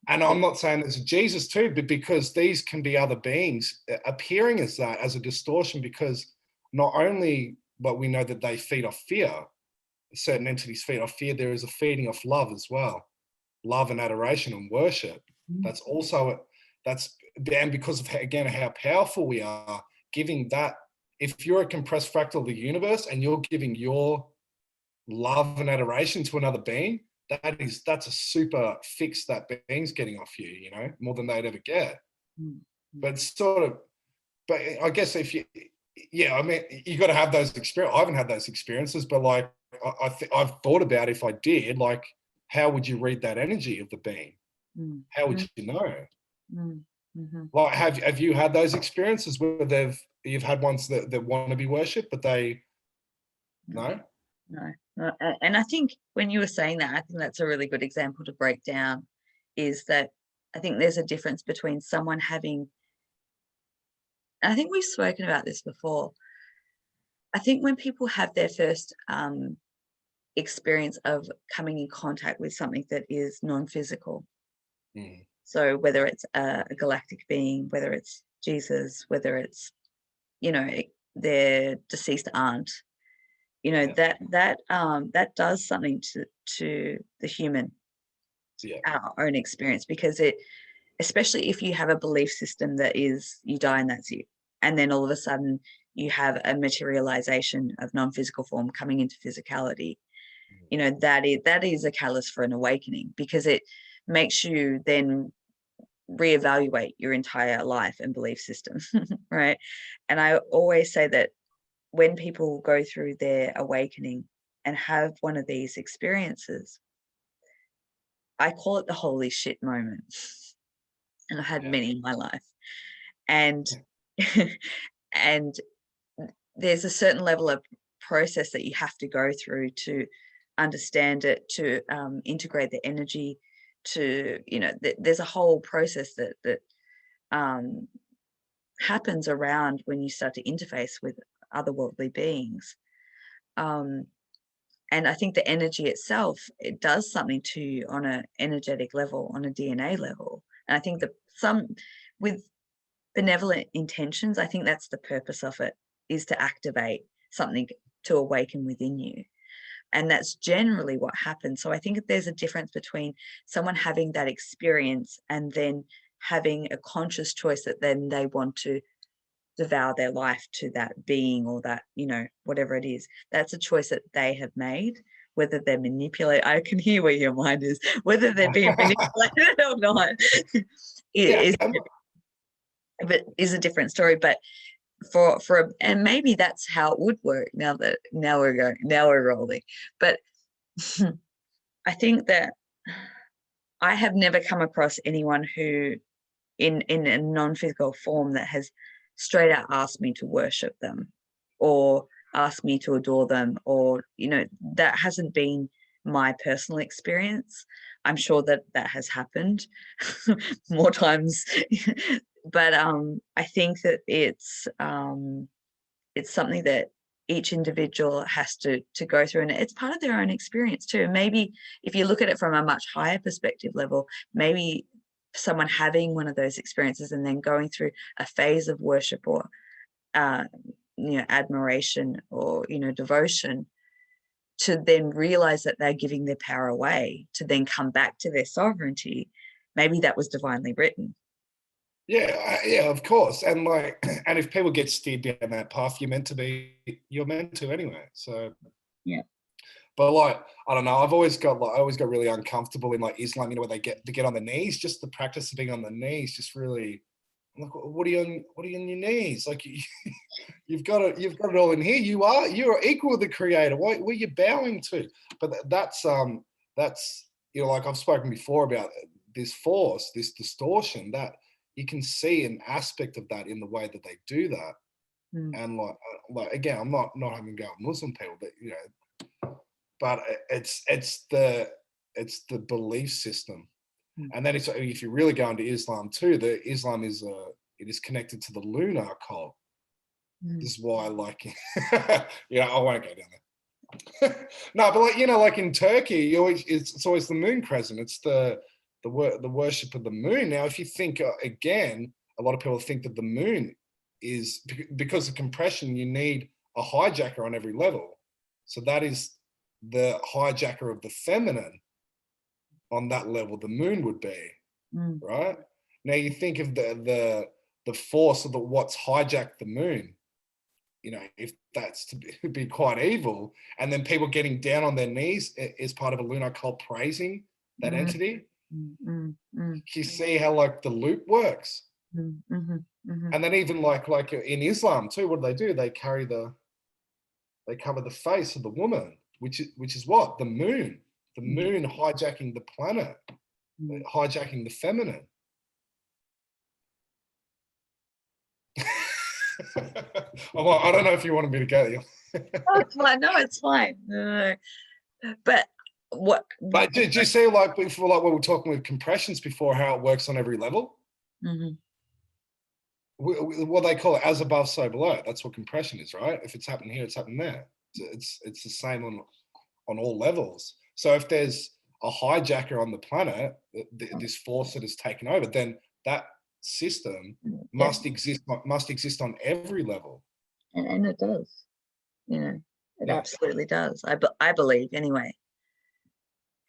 And I'm not saying there's a Jesus too, but because these can be other beings appearing as that, as a distortion, because not only, but we know that they feed off fear, certain entities feed off fear, there is a feeding off love as well. Love and adoration and worship. That's also, and because of, again, how powerful we are, giving that, if you're a compressed fractal of the universe and you're giving your love and adoration to another being, that's a super fix that being's getting off you, you know, more than they'd ever get. But I guess if yeah, I mean, you got to have those experiences. I haven't had those experiences, but like, I've thought about if I did, like, how would you read that energy of the being? Mm, How would mm, you know? mm, mhm. Like, have you had those experiences where you've had ones that want to be worshipped, but they no? No, no. And I think when you were saying that, I think that's a really good example to break down, is that I think there's a difference between someone having, and I think we've spoken about this before. I think when people have their first experience of coming in contact with something that is non-physical, Mm, so whether it's a galactic being, whether it's Jesus, whether it's, you know, their deceased aunt, you know, yeah, that does something to the human, yeah, our own experience, because it, especially if you have a belief system that is you die and that's it, and then all of a sudden you have a materialization of non-physical form coming into physicality, you know, that is a catalyst for an awakening, because it makes you then reevaluate your entire life and belief system. Right. And I always say that when people go through their awakening and have one of these experiences, I call it the holy shit moment. And I've had yeah, many in my life. And and there's a certain level of process that you have to go through to understand it, to integrate the energy, to, you know, there's a whole process that um, happens around when you start to interface with otherworldly beings. Um, and I think the energy itself, it does something to you on an energetic level, on a DNA level. And I think that some, with benevolent intentions, I think that's the purpose of it, is to activate something to awaken within you. And that's generally what happens. So I think there's a difference between someone having that experience and then having a conscious choice that then they want to devour their life to that being, or that, you know, whatever it is. That's a choice that they have made. Whether they're manipulated, I can hear where your mind is, whether they're being manipulated or not, yeah. is, but is a different story. But and maybe that's how it would work, now we're rolling. But I think that I have never come across anyone who in a non-physical form that has straight out asked me to worship them, or asked me to adore them, or, you know, that hasn't been my personal experience. I'm sure that that has happened more times. But I think that it's something that each individual has to go through, and it's part of their own experience too. Maybe if you look at it from a much higher perspective level, maybe someone having one of those experiences and then going through a phase of worship, or uh, you know, admiration, or, you know, devotion, to then realize that they're giving their power away to then come back to their sovereignty, maybe that was divinely written. Yeah, yeah, of course. And like, and if people get steered down that path, you're meant to anyway. So, Yeah. but like, I don't know. I always got really uncomfortable in like Islam. You know, where they get on the knees. Just the practice of being on the knees, just really. I'm like, what are you on? What are you on your knees? Like, you've got it all in here. You are equal with the Creator. What are you bowing to? But that's, you know, like I've spoken before about this force, this distortion, that you can see an aspect of that in the way that they do that. Mm, And like again, I'm not having to go with Muslim people, but you know, but it's the belief system. mm, And then if you really go into Islam too, the Islam is it is connected to the lunar cult. mm, This is why, like, you know, I won't go down there. No, but like, you know, like in Turkey, it's always the moon crescent. It's the worship of the moon. Now, if you think again, a lot of people think that the moon is, because of compression, you need a hijacker on every level. So that is the hijacker of the feminine on that level. The moon would be, mm, right? Now you think of the force of what's hijacked the moon. You know, if that's to be quite evil, and then people getting down on their knees is part of a lunar cult praising that mm, entity. mm, mm, mm, You see how like the loop works. And then even like in Islam too, what do? They cover the face of the woman, which is what? The moon hijacking the planet, hijacking the feminine. I don't know if you wanted me to go there. Oh, it's fine. No, it's fine. No. But what? But do you see, like before, like we were talking with compressions before, how it works on every level? What they call it, as above, so below. That's what compression is, right? If it's happening here, it's happening there. It's the same on all levels. So if there's a hijacker on the planet, this force that has taken over, then that system must exist on every level. And it does. It absolutely does. I believe anyway.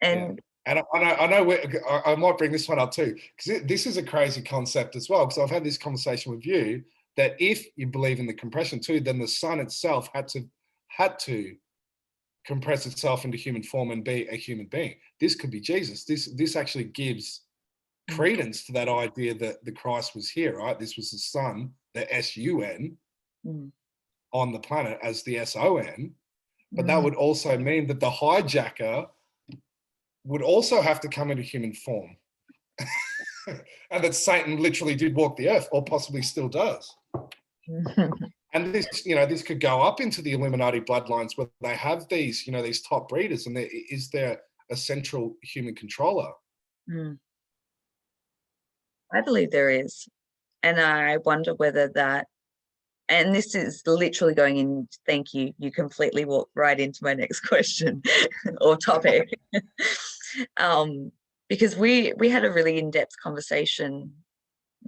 And and I know I might bring this one up too, because this is a crazy concept as well, because I've had this conversation with you, that if you believe in the compression too, then the sun itself had to compress itself into human form and be a human being. This could be Jesus. This actually gives credence to that idea that the Christ was here, right? This was the sun, the S-U-N, on the planet as the S-O-N. But that would also mean that the hijacker would also have to come into human form. And that Satan literally did walk the earth, or possibly still does. And this could go up into the Illuminati bloodlines, where they have these top breeders, and is there a central human controller? I believe there is. And I wonder whether that, and this is literally going in, thank you, you completely walked right into my next question or topic. Because we had a really in-depth conversation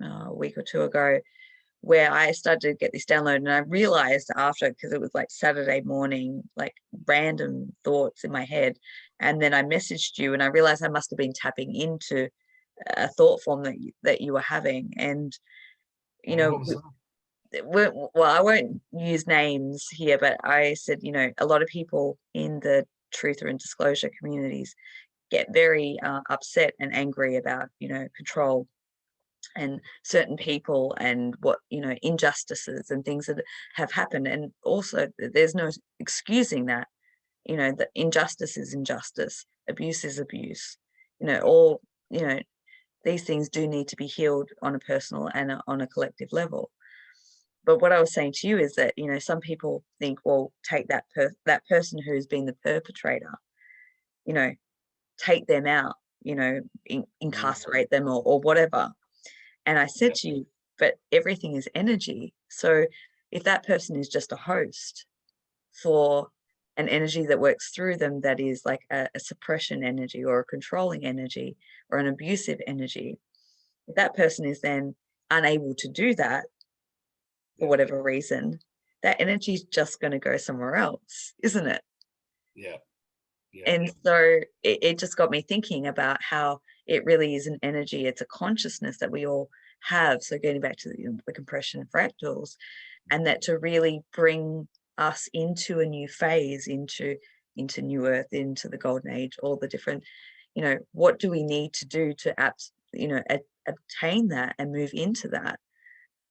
a week or two ago, where I started to get this download, and I realized after, because it was like Saturday morning, like random thoughts in my head, and then I messaged you, and I realized I must have been tapping into a thought form that you were having. And well, I won't use names here, but I said, a lot of people in the truth and disclosure communities get very upset and angry about, control and certain people, and what, injustices and things that have happened. And also there's no excusing that, that injustice is injustice, abuse is abuse, all, these things do need to be healed on a personal and on a collective level. But what I was saying to you is that, some people think, well, take that person who's been the perpetrator, take them out, incarcerate them or whatever. And I said to you, but everything is energy. So if that person is just a host for an energy that works through them, that is like a suppression energy or a controlling energy or an abusive energy, if that person is then unable to do that for whatever reason, that energy is just going to go somewhere else, isn't it? Yeah. And so it just got me thinking about how it really is an energy. It's a consciousness that we all have. So getting back to the compression fractals, and that to really bring us into a new phase, into new earth, into the golden age, all the different, what do we need to do to obtain that and move into that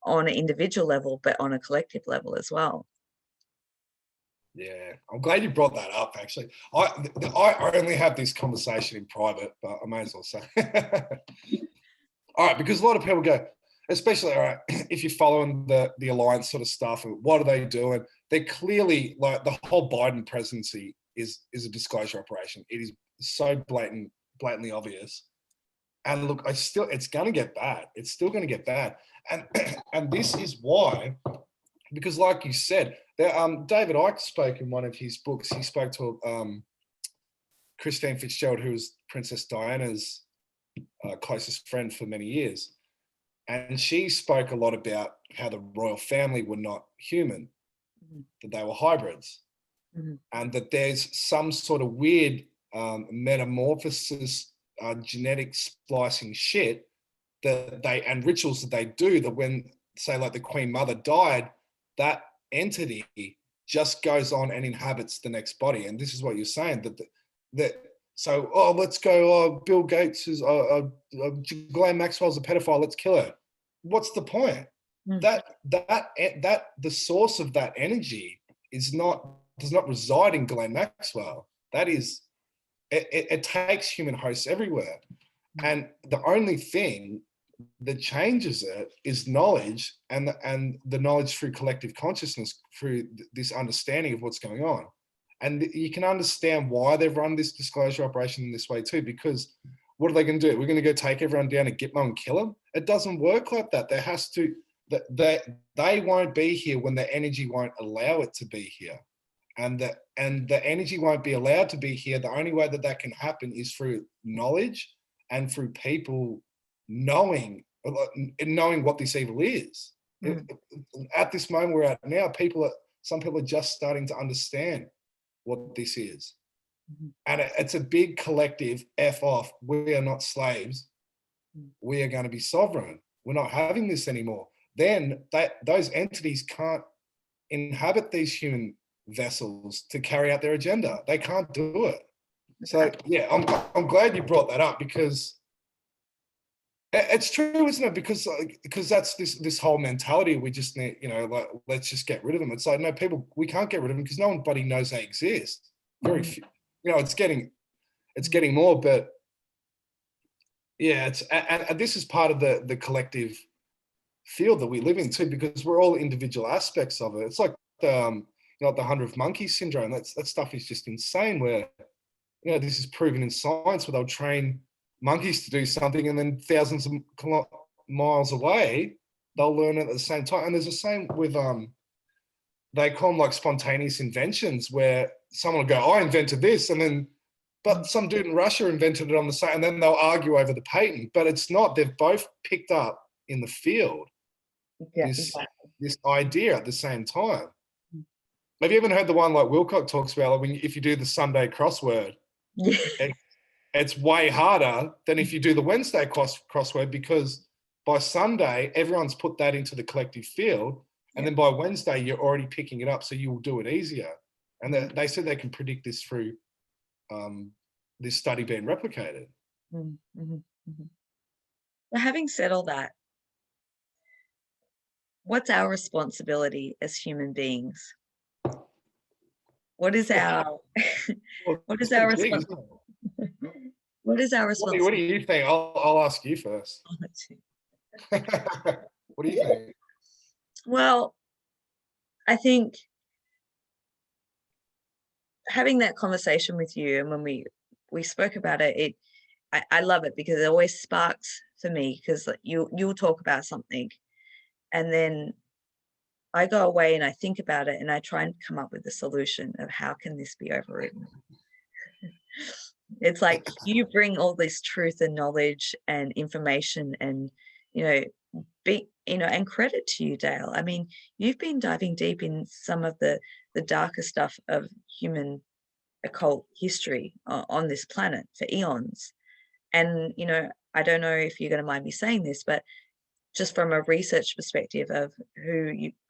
on an individual level, but on a collective level as well. Yeah, I'm glad you brought that up, actually. I only have this conversation in private, but I may as well say. All right, because a lot of people go, especially, all right, if you're following the alliance sort of stuff, what are they doing? They're clearly, like, the whole Biden presidency is a disclosure operation. It is so blatantly obvious. And look, it's going to get bad. It's still going to get bad. And this is why, because like you said, David Icke spoke in one of his books. He spoke to Christine Fitzgerald, who was Princess Diana's closest friend for many years. And she spoke a lot about how the royal family were not human, that they were hybrids, and that there's some sort of weird metamorphosis, genetic splicing shit and rituals that they do, that when, say, like the Queen Mother died, that entity just goes on and inhabits the next body. And this is what you're saying, let's go, Bill Gates is Ghislaine Maxwell's a pedophile, let's kill her. what's the point? Mm. That the source of that energy does not reside in Glenn Maxwell. That is, it takes human hosts everywhere. And the only thing that changes it is knowledge, and the knowledge through collective consciousness, through this understanding of what's going on. And you can understand why they've run this disclosure operation in this way too, because what are they going to do? We're going to go take everyone down to Gitmo and kill them? It doesn't work like that. There has to, they won't be here when the energy won't allow it to be here. And the energy won't be allowed to be here. The only way that can happen is through knowledge and through people knowing what this evil is. At this moment we're at now, some people are just starting to understand what this is. And it's a big collective F off. We are not slaves. We are going to be sovereign. We're not having this anymore. Then those entities can't inhabit these human vessels to carry out their agenda. They can't do it. So yeah, I'm glad you brought that up, because it's true, isn't it? Because that's this whole mentality. We just need, like, let's just get rid of them. It's like, no, we can't get rid of them because nobody knows they exist. Very few, it's getting more, but yeah, and this is part of the collective field that we live in too, because we're all individual aspects of it. It's like the 100th monkey syndrome. That stuff is just insane, where this is proven in science, where they'll train monkeys to do something, and then thousands of miles away they'll learn it at the same time. And there's the same with they call them like spontaneous inventions, where someone will go, I invented this, and then but some dude in Russia invented it on the same, and then they'll argue over the patent. But it's not. They've both picked up in the field this idea at the same time. Have you ever heard the one like Wilcock talks about, like, if you do the Sunday crossword, it's way harder than if you do the Wednesday crossword, because by Sunday, everyone's put that into the collective field. And then by Wednesday, you're already picking it up, so you will do it easier. And they said they can predict this through this study being replicated. Well, having said all that, what's our responsibility as human beings? What is our what is our responsibility? What is our responsibility? What do you think? I'll ask you first. What do you think? Well, I think having that conversation with you, and when we spoke about it, I love it, because it always sparks for me, because you'll talk about something, and then I go away and I think about it, and I try and come up with a solution of how can this be overridden. It's like you bring all this truth and knowledge and information, and and credit to you, Dale. I mean, you've been diving deep in some of the darker stuff of human occult history on this planet for eons. And I don't know if you're going to mind me saying this, but just from a research perspective of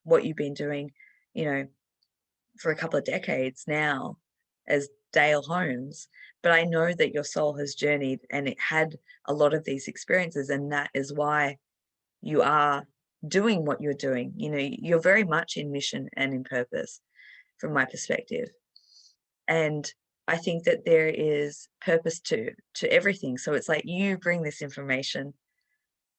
what you've been doing, for a couple of decades now as Dale Holmes, but I know that your soul has journeyed and it had a lot of these experiences, and that is why you are doing what you're doing. You're very much in mission and in purpose from my perspective. And I think that there is purpose to everything. So it's like you bring this information,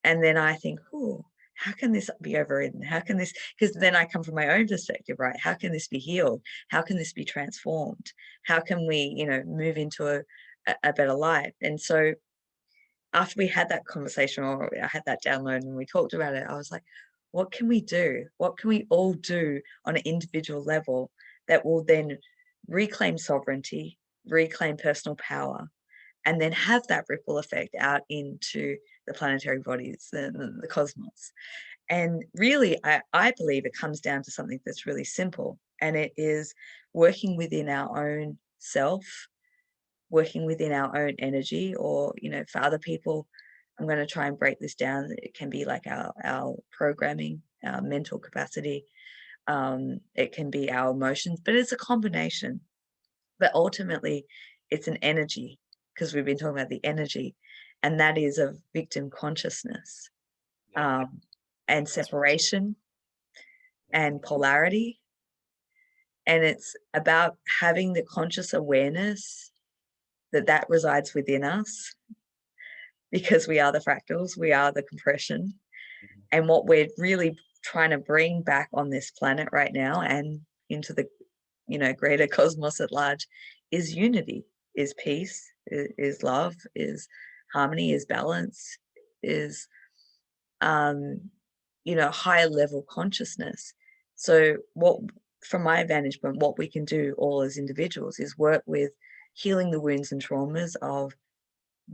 and then I think, oh, how can this be overridden? How can this, because then I come from my own perspective, right? How can this be healed? How can this be transformed? How can we, move into a better life? And so after we had that conversation, or I had that download and we talked about it, I was like, what can we do? What can we all do on an individual level that will then reclaim sovereignty, reclaim personal power, and then have that ripple effect out into the planetary bodies, the cosmos? And really, I believe it comes down to something that's really simple, and it is working within our own self, working within our own energy, or, for other people, I'm going to try and break this down. It can be like our programming, our mental capacity. It can be our emotions, but it's a combination. But ultimately, it's an energy, because we've been talking about the energy, and that is of victim consciousness. and separation and polarity. And it's about having the conscious awareness that resides within us, because we are the fractals, we are the compression. And what we're really trying to bring back on this planet right now and into the, greater cosmos at large is unity, is peace, is love, is harmony, is balance, is, higher level consciousness. So from my vantage point, what we can do all as individuals is work with healing the wounds and traumas of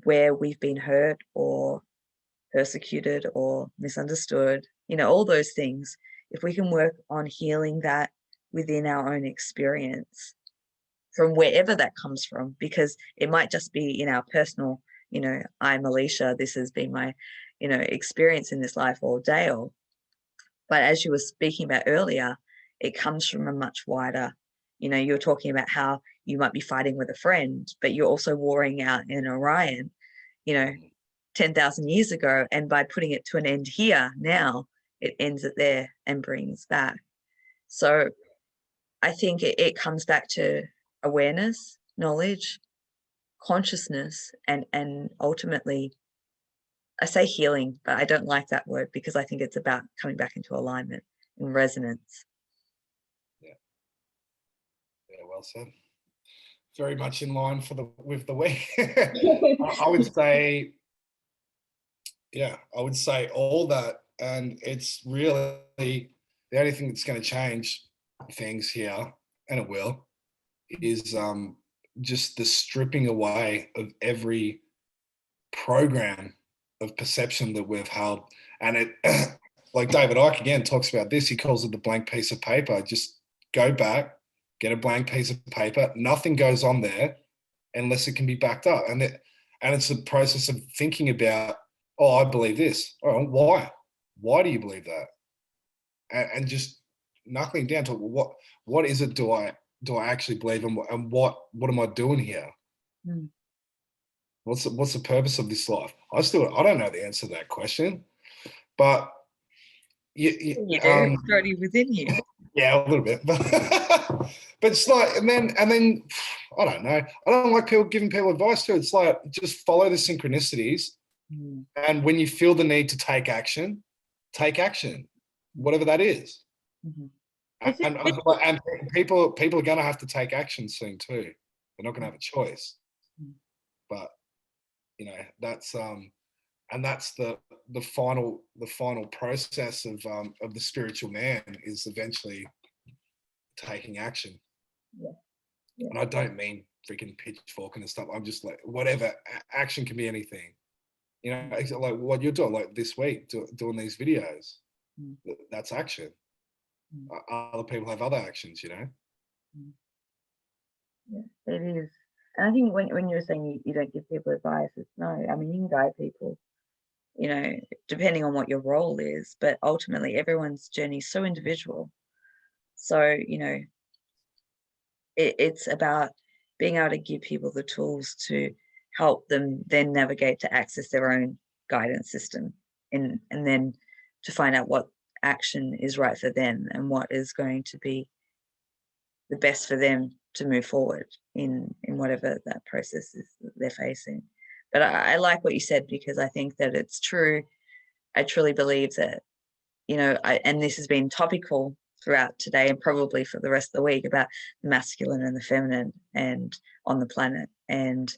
where we've been hurt or persecuted or misunderstood, all those things. If we can work on healing that within our own experience, from wherever that comes from, because it might just be in our personal, I'm Alisha, this has been my, experience in this life, or Dale. But as you were speaking about earlier, it comes from a much wider, you're talking about how you might be fighting with a friend, but you're also warring out in Orion, 10,000 years ago. And by putting it to an end here now, it ends it there and brings back. So I think it comes back to awareness, knowledge, consciousness, and ultimately, I say healing, but I don't like that word, because I think it's about coming back into alignment and resonance. Yeah, well said. Very much in line with the week. I would say, I would say all that, and it's really the only thing that's going to change things here, and it will, is just the stripping away of every program of perception that we've held. And it, like David Icke again talks about this, he calls it the blank piece of paper. Just go back, get a blank piece of paper. Nothing goes on there unless it can be backed up. And it's a process of thinking about, oh, I believe this. Oh, why? Why do you believe that? And just knuckling down to what is it do I actually believe, and what am I doing here? Mm. What's the purpose of this life? I don't know the answer to that question, but you do. It's already within you. Yeah, a little bit, but it's like, and then I don't know. I don't like people giving people advice too. It's like, just follow the synchronicities, and when you feel the need to take action, whatever that is. Mm-hmm. And people are going to have to take action soon too. They're not going to have a choice. But that's and that's the final process of the spiritual man, is eventually taking action. Yeah. And I don't mean freaking pitchforking and stuff. I'm just like, whatever. Action can be anything. Like what you're doing, like this week, doing these videos. That's action. Other people have other actions, Yeah, it is. And I think when you're saying you don't give people advice, it's no. I mean, you can guide people, depending on what your role is, but ultimately everyone's journey is so individual. So, it's about being able to give people the tools to help them then navigate to access their own guidance system, and then to find out what action is right for them and what is going to be the best for them to move forward in whatever that process is that they're facing. But I like what you said, because I think that it's true. I truly believe that, and this has been topical throughout today and probably for the rest of the week, about the masculine and the feminine and on the planet. And,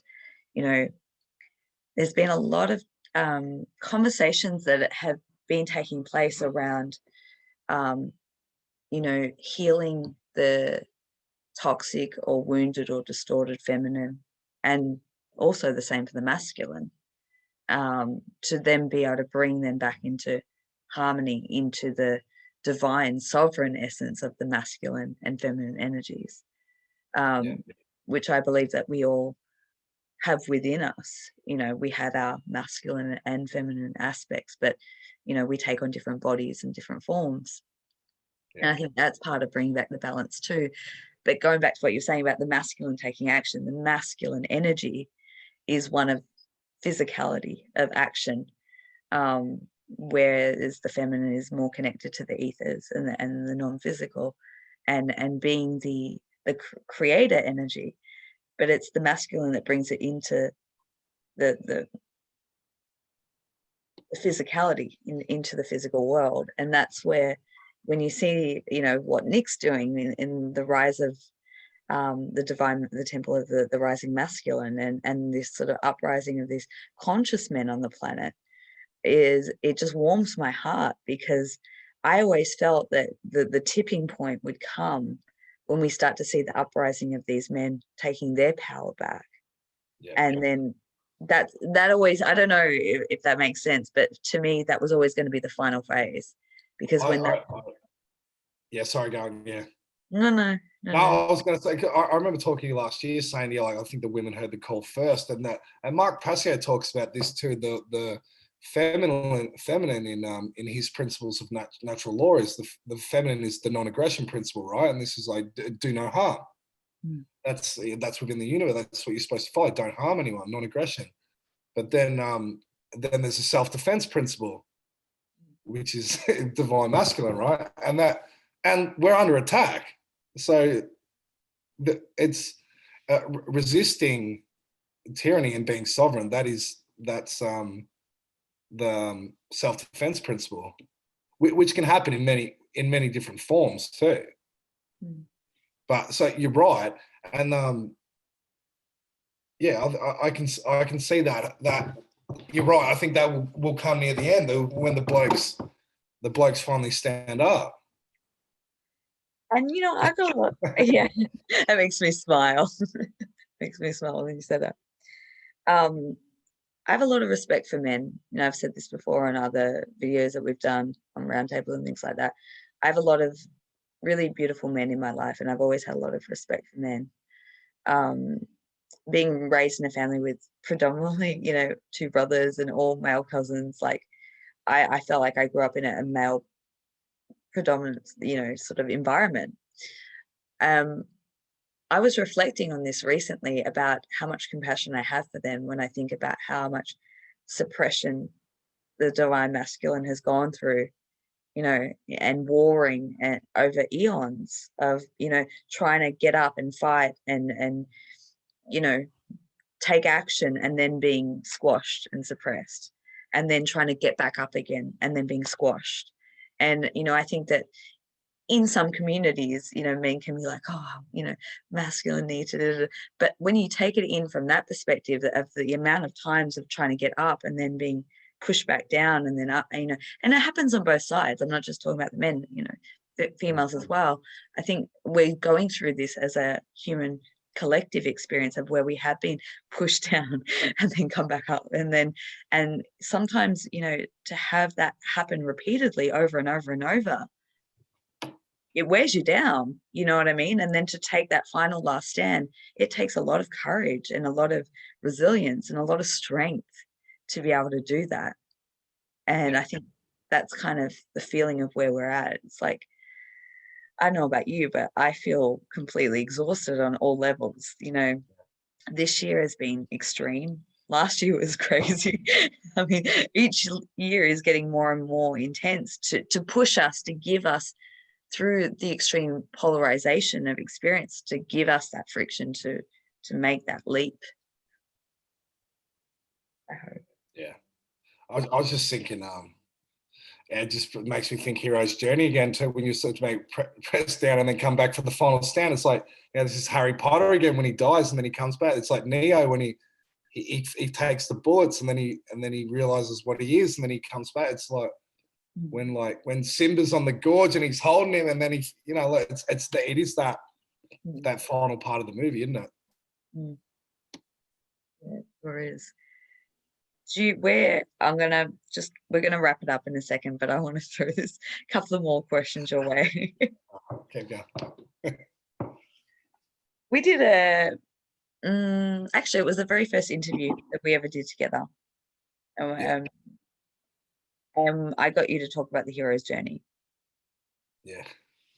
there's been a lot of conversations that have been taking place around, healing the toxic or wounded or distorted feminine, and also the same for the masculine, to then be able to bring them back into harmony, into the divine sovereign essence of the masculine and feminine energies, which I believe that we all have within us. We have our masculine and feminine aspects, but we take on different bodies and different forms. And I think that's part of bringing back the balance too. But going back to what you're saying about the masculine taking action, the masculine energy is one of physicality, of action. whereas the feminine is more connected to the ethers and the non-physical, and being the creator energy. But it's the masculine that brings it into the physicality, into the physical world. And that's where, when you see, you know, what Nick's doing in the rise of the temple of the rising masculine, and this sort of uprising of these conscious men on the planet, it just warms my heart, because I always felt that the tipping point would come when we start to see the uprising of these men taking their power back. Yeah. And then that always, I don't know if that makes sense, but to me that was always going to be the final phase, because yeah, sorry, go on. Yeah. No. I was going to say, I remember talking to you last year saying, yeah, like, I think the women heard the call first, and Mark Passio talks about this too. The feminine in his principles of natural law is the feminine is the non-aggression principle, right? And this is like, do no harm. That's within the universe. That's what you're supposed to follow. Don't harm anyone, non-aggression. But then there's a self-defense principle, which is divine masculine, right? And we're under attack. So it's resisting tyranny and being sovereign. That's the self-defense principle, which can happen in many different forms too. But so you're right, and yeah, I can see that you're right. I think that will come near the end, when the blokes finally stand up. And you know, I got a lot. Yeah, that makes me smile. Makes me smile when you said that. I have a lot of respect for men. You know, I've said this before on other videos that we've done on Roundtable and things like that. I have a lot of really beautiful men in my life, and I've always had a lot of respect for men. Being raised in a family with predominantly, you know, 2 brothers and all male cousins, like I felt like I grew up in a male predominant, you know, sort of environment. I was reflecting on this recently about how much compassion I have for them when I think about how much suppression the divine masculine has gone through, you know, and warring and over eons of, you know, trying to get up and fight and you know, take action, and then being squashed and suppressed, and then trying to get back up again and then being squashed. And, you know, I think that in some communities, you know, men can be like, oh, you know, masculine need to, but when you take it in from that perspective of the amount of times of trying to get up and then being pushed back down and then up, you know, and it happens on both sides. I'm not just talking about the men, you know, females as well. I think we're going through this as a human collective experience of where we have been pushed down and then come back up, and sometimes, you know, to have that happen repeatedly over and over and over, it wears you down, you know what I mean? And then to take that final last stand, it takes a lot of courage and a lot of resilience and a lot of strength to be able to do that. And I think that's kind of the feeling of where we're at. It's like, I don't know about you, but I feel completely exhausted on all levels. You know, this year has been extreme. Last year was crazy. I mean, each year is getting more and more intense to push us, to give us, through the extreme polarization of experience, to give us that friction to make that leap. I hope. Yeah, I was just thinking, it just makes me think Hero's Journey again too. When you sort of make press down and then come back for the final stand, it's like, you know, this is Harry Potter again when he dies and then he comes back. It's like Neo when he takes the bullets and then he realizes what he is and then he comes back. It's like when Simba's on the gorge and he's holding him and then he, you know, it is that final part of the movie, isn't it? Yeah, there is. We're gonna wrap it up in a second, but I want to throw this couple of more questions your way. Okay, go. We did actually, it was the very first interview that we ever did together. I got you to talk about the hero's journey. Yeah.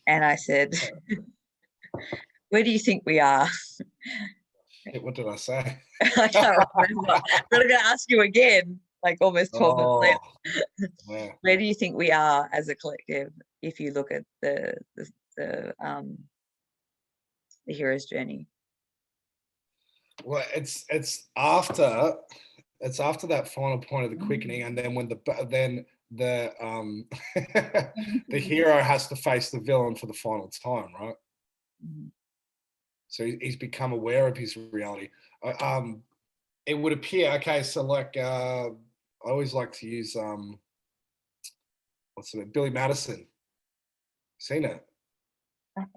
And I said, where do you think we are? What did I say? I can't remember, but I'm going to ask you again. like almost 12 months later. Yeah. Where do you think we are as a collective if you look at the hero's journey? Well, it's after that final point of the quickening, and then when the the hero has to face the villain for the final time, right? Mhm. So he's become aware of his reality. It would appear, okay, so like I always like to use what's it, Billy Madison. Seen it?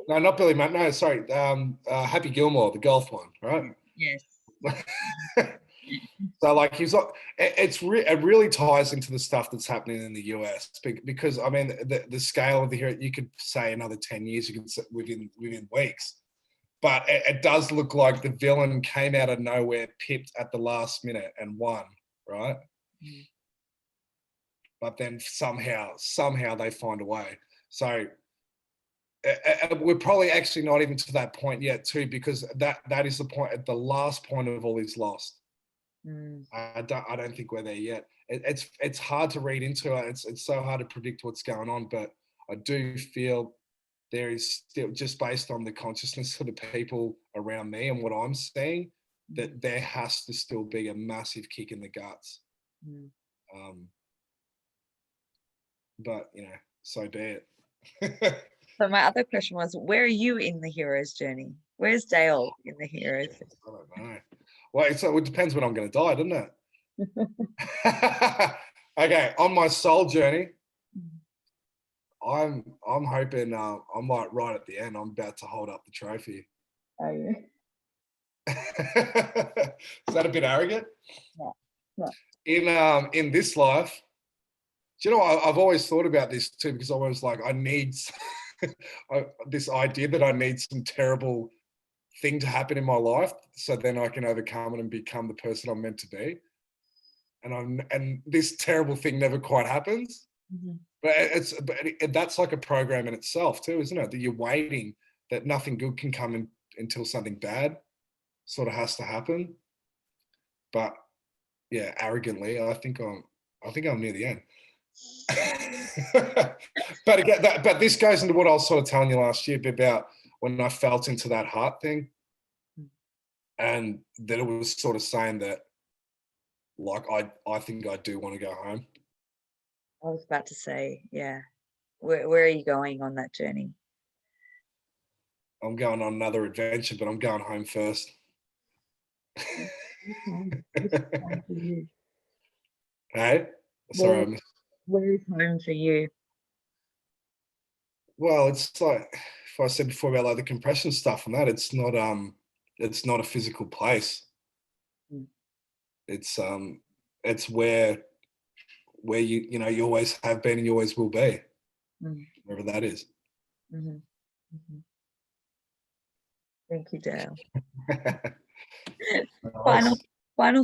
No, not Billy Madison. No, sorry, Happy Gilmore, the golf one, right? Yes. So like it really ties into the stuff that's happening in the US because I mean the scale of the hero, you could say another 10 years, you could say within weeks, but it does look like the villain came out of nowhere, pipped at the last minute and won, right? Mm. But then somehow they find a way. So we're probably actually not even to that point yet too, because that is the point, at the last point of all is lost. Mm. I don't think we're there yet. It's hard to read into it. It's so hard to predict what's going on, but I do feel there is still, just based on the consciousness of the people around me and what I'm seeing, that there has to still be a massive kick in the guts. Mm. But so be it. So my other question was, where are you in the hero's journey? Where's Dale in the hero's journey? I don't know. Well, it depends when I'm going to die, doesn't it? Okay, on my soul journey, I'm hoping I'm like right at the end. I'm about to hold up the trophy. Are you? Is that a bit arrogant? No. In this life, do you know, I've always thought about this too, because I was like, I need this idea that I need some terrible thing to happen in my life so then I can overcome it and become the person I'm meant to be. And this terrible thing never quite happens. Mm-hmm. But that's like a program in itself too, isn't it? That you're waiting that nothing good can come in until something bad sort of has to happen. But yeah, arrogantly, I think I'm near the end. But again, but this goes into what I was sort of telling you last year about when I felt into that heart thing, and that it was sort of saying that, like, I think I do want to go home. I was about to say, yeah. Where are you going on that journey? I'm going on another adventure, but I'm going home first. Where's home for you? Hey, sorry. Where is home for you? Well, it's like if I said before about like the compression stuff and that, it's not a physical place. Mm. It's where you always have been and you always will be, wherever that is. Mm-hmm. Mm-hmm. Thank you, Dale. Final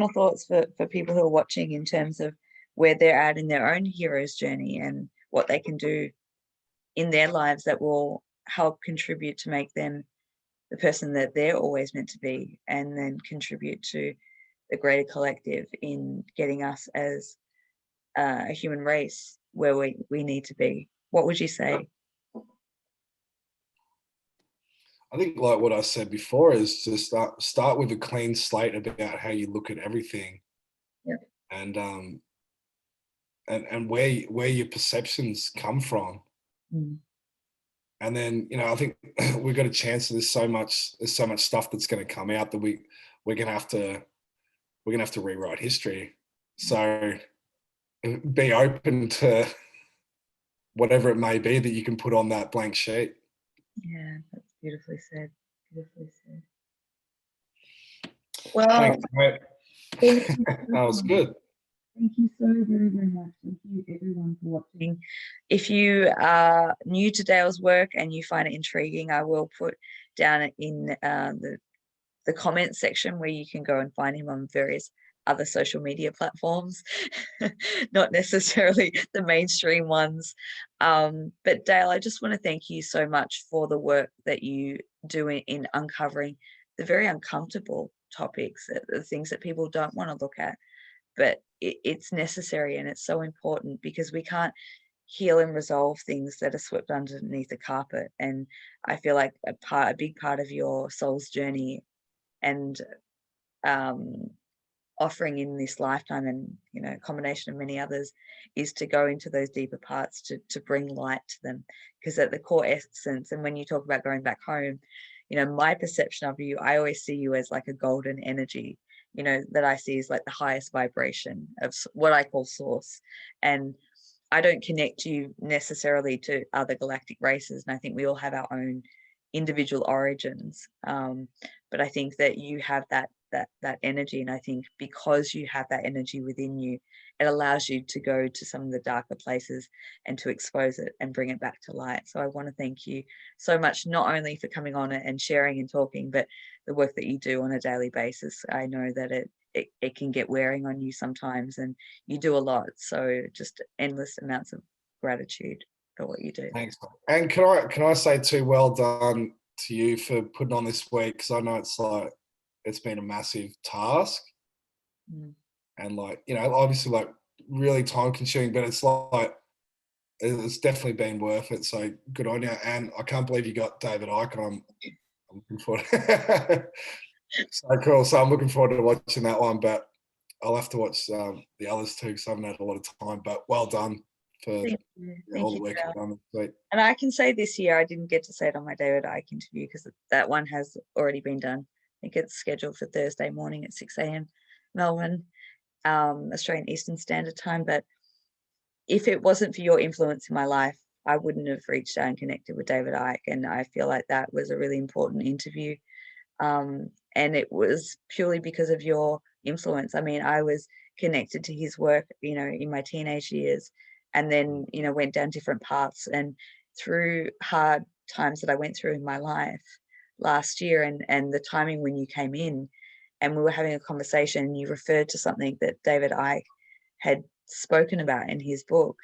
thoughts for people who are watching in terms of where they're at in their own hero's journey and what they can do in their lives that will help contribute to make them the person that they're always meant to be, and then contribute to the greater collective in getting us as a human race where we need to be. What would you say? I think like what I said before is to start with a clean slate about how you look at everything. Yeah. And where your perceptions come from. And then I think we've got a chance. There's so much stuff that's going to come out that we're gonna have to rewrite history. So be open to whatever it may be that you can put on that blank sheet. Yeah, that's beautifully said. Beautifully said. Well, thanks, that was good. Thank you so very, very much. Thank you everyone for watching. If you are new to Dale's work and you find it intriguing, I will put down in the comments section where you can go and find him on various other social media platforms, not necessarily the mainstream ones. But Dale, I just want to thank you so much for the work that you do in uncovering the very uncomfortable topics, the things that people don't want to look at. but it's necessary, and it's so important, because we can't heal and resolve things that are swept underneath the carpet. And I feel like a big part of your soul's journey and offering in this lifetime, and a combination of many others, is to go into those deeper parts, to bring light to them. Because at the core essence, and when you talk about going back home, my perception of you, I always see you as like a golden energy, that I see as like the highest vibration of what I call source. And I don't connect you necessarily to other galactic races, and I think we all have our own individual origins. But I think that you have that energy, and I think because you have that energy within you, it allows you to go to some of the darker places and to expose it and bring it back to light. So I want to thank you so much, not only for coming on and sharing and talking, but the work that you do on a daily basis. I know that it can get wearing on you sometimes, and you do a lot. So just endless amounts of gratitude for what you do. Thanks. And can I say too, well done to you for putting on this week, because I know it's been a massive task. And obviously really time consuming, but it's definitely been worth it. So good on you. And I can't believe you got David Icke on. I'm looking forward. So cool. So I'm looking forward to watching that one, but I'll have to watch the others too, because I haven't had a lot of time. But well done for all the work you've done this week. And I can say this year, I didn't get to say it on my David Icke interview, because that one has already been done. I think it's scheduled for Thursday morning at 6 a.m. Melbourne, Australian Eastern Standard Time. But if it wasn't for your influence in my life, I wouldn't have reached out and connected with David Icke. And I feel like that was a really important interview. And it was purely because of your influence. I mean, I was connected to his work, in my teenage years, and then, went down different paths. And through hard times that I went through in my life last year, and the timing when you came in and we were having a conversation, and you referred to something that David Icke had spoken about in his book,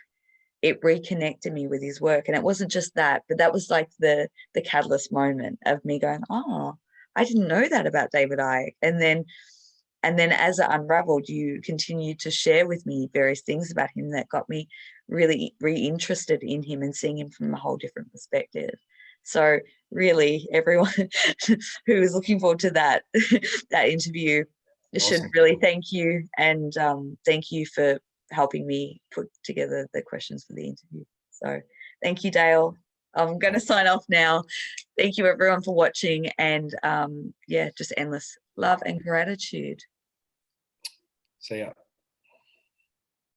it reconnected me with his work. And it wasn't just that, but that was like the catalyst moment of me going, oh, I didn't know that about David Icke. And then as it unraveled, you continued to share with me various things about him that got me really reinterested in him and seeing him from a whole different perspective. So really, everyone who is looking forward to that interview should really thank you, and thank you for helping me put together the questions for the interview. So thank you, Dale. I'm going to sign off now. Thank you, everyone, for watching, and just endless love and gratitude. See ya.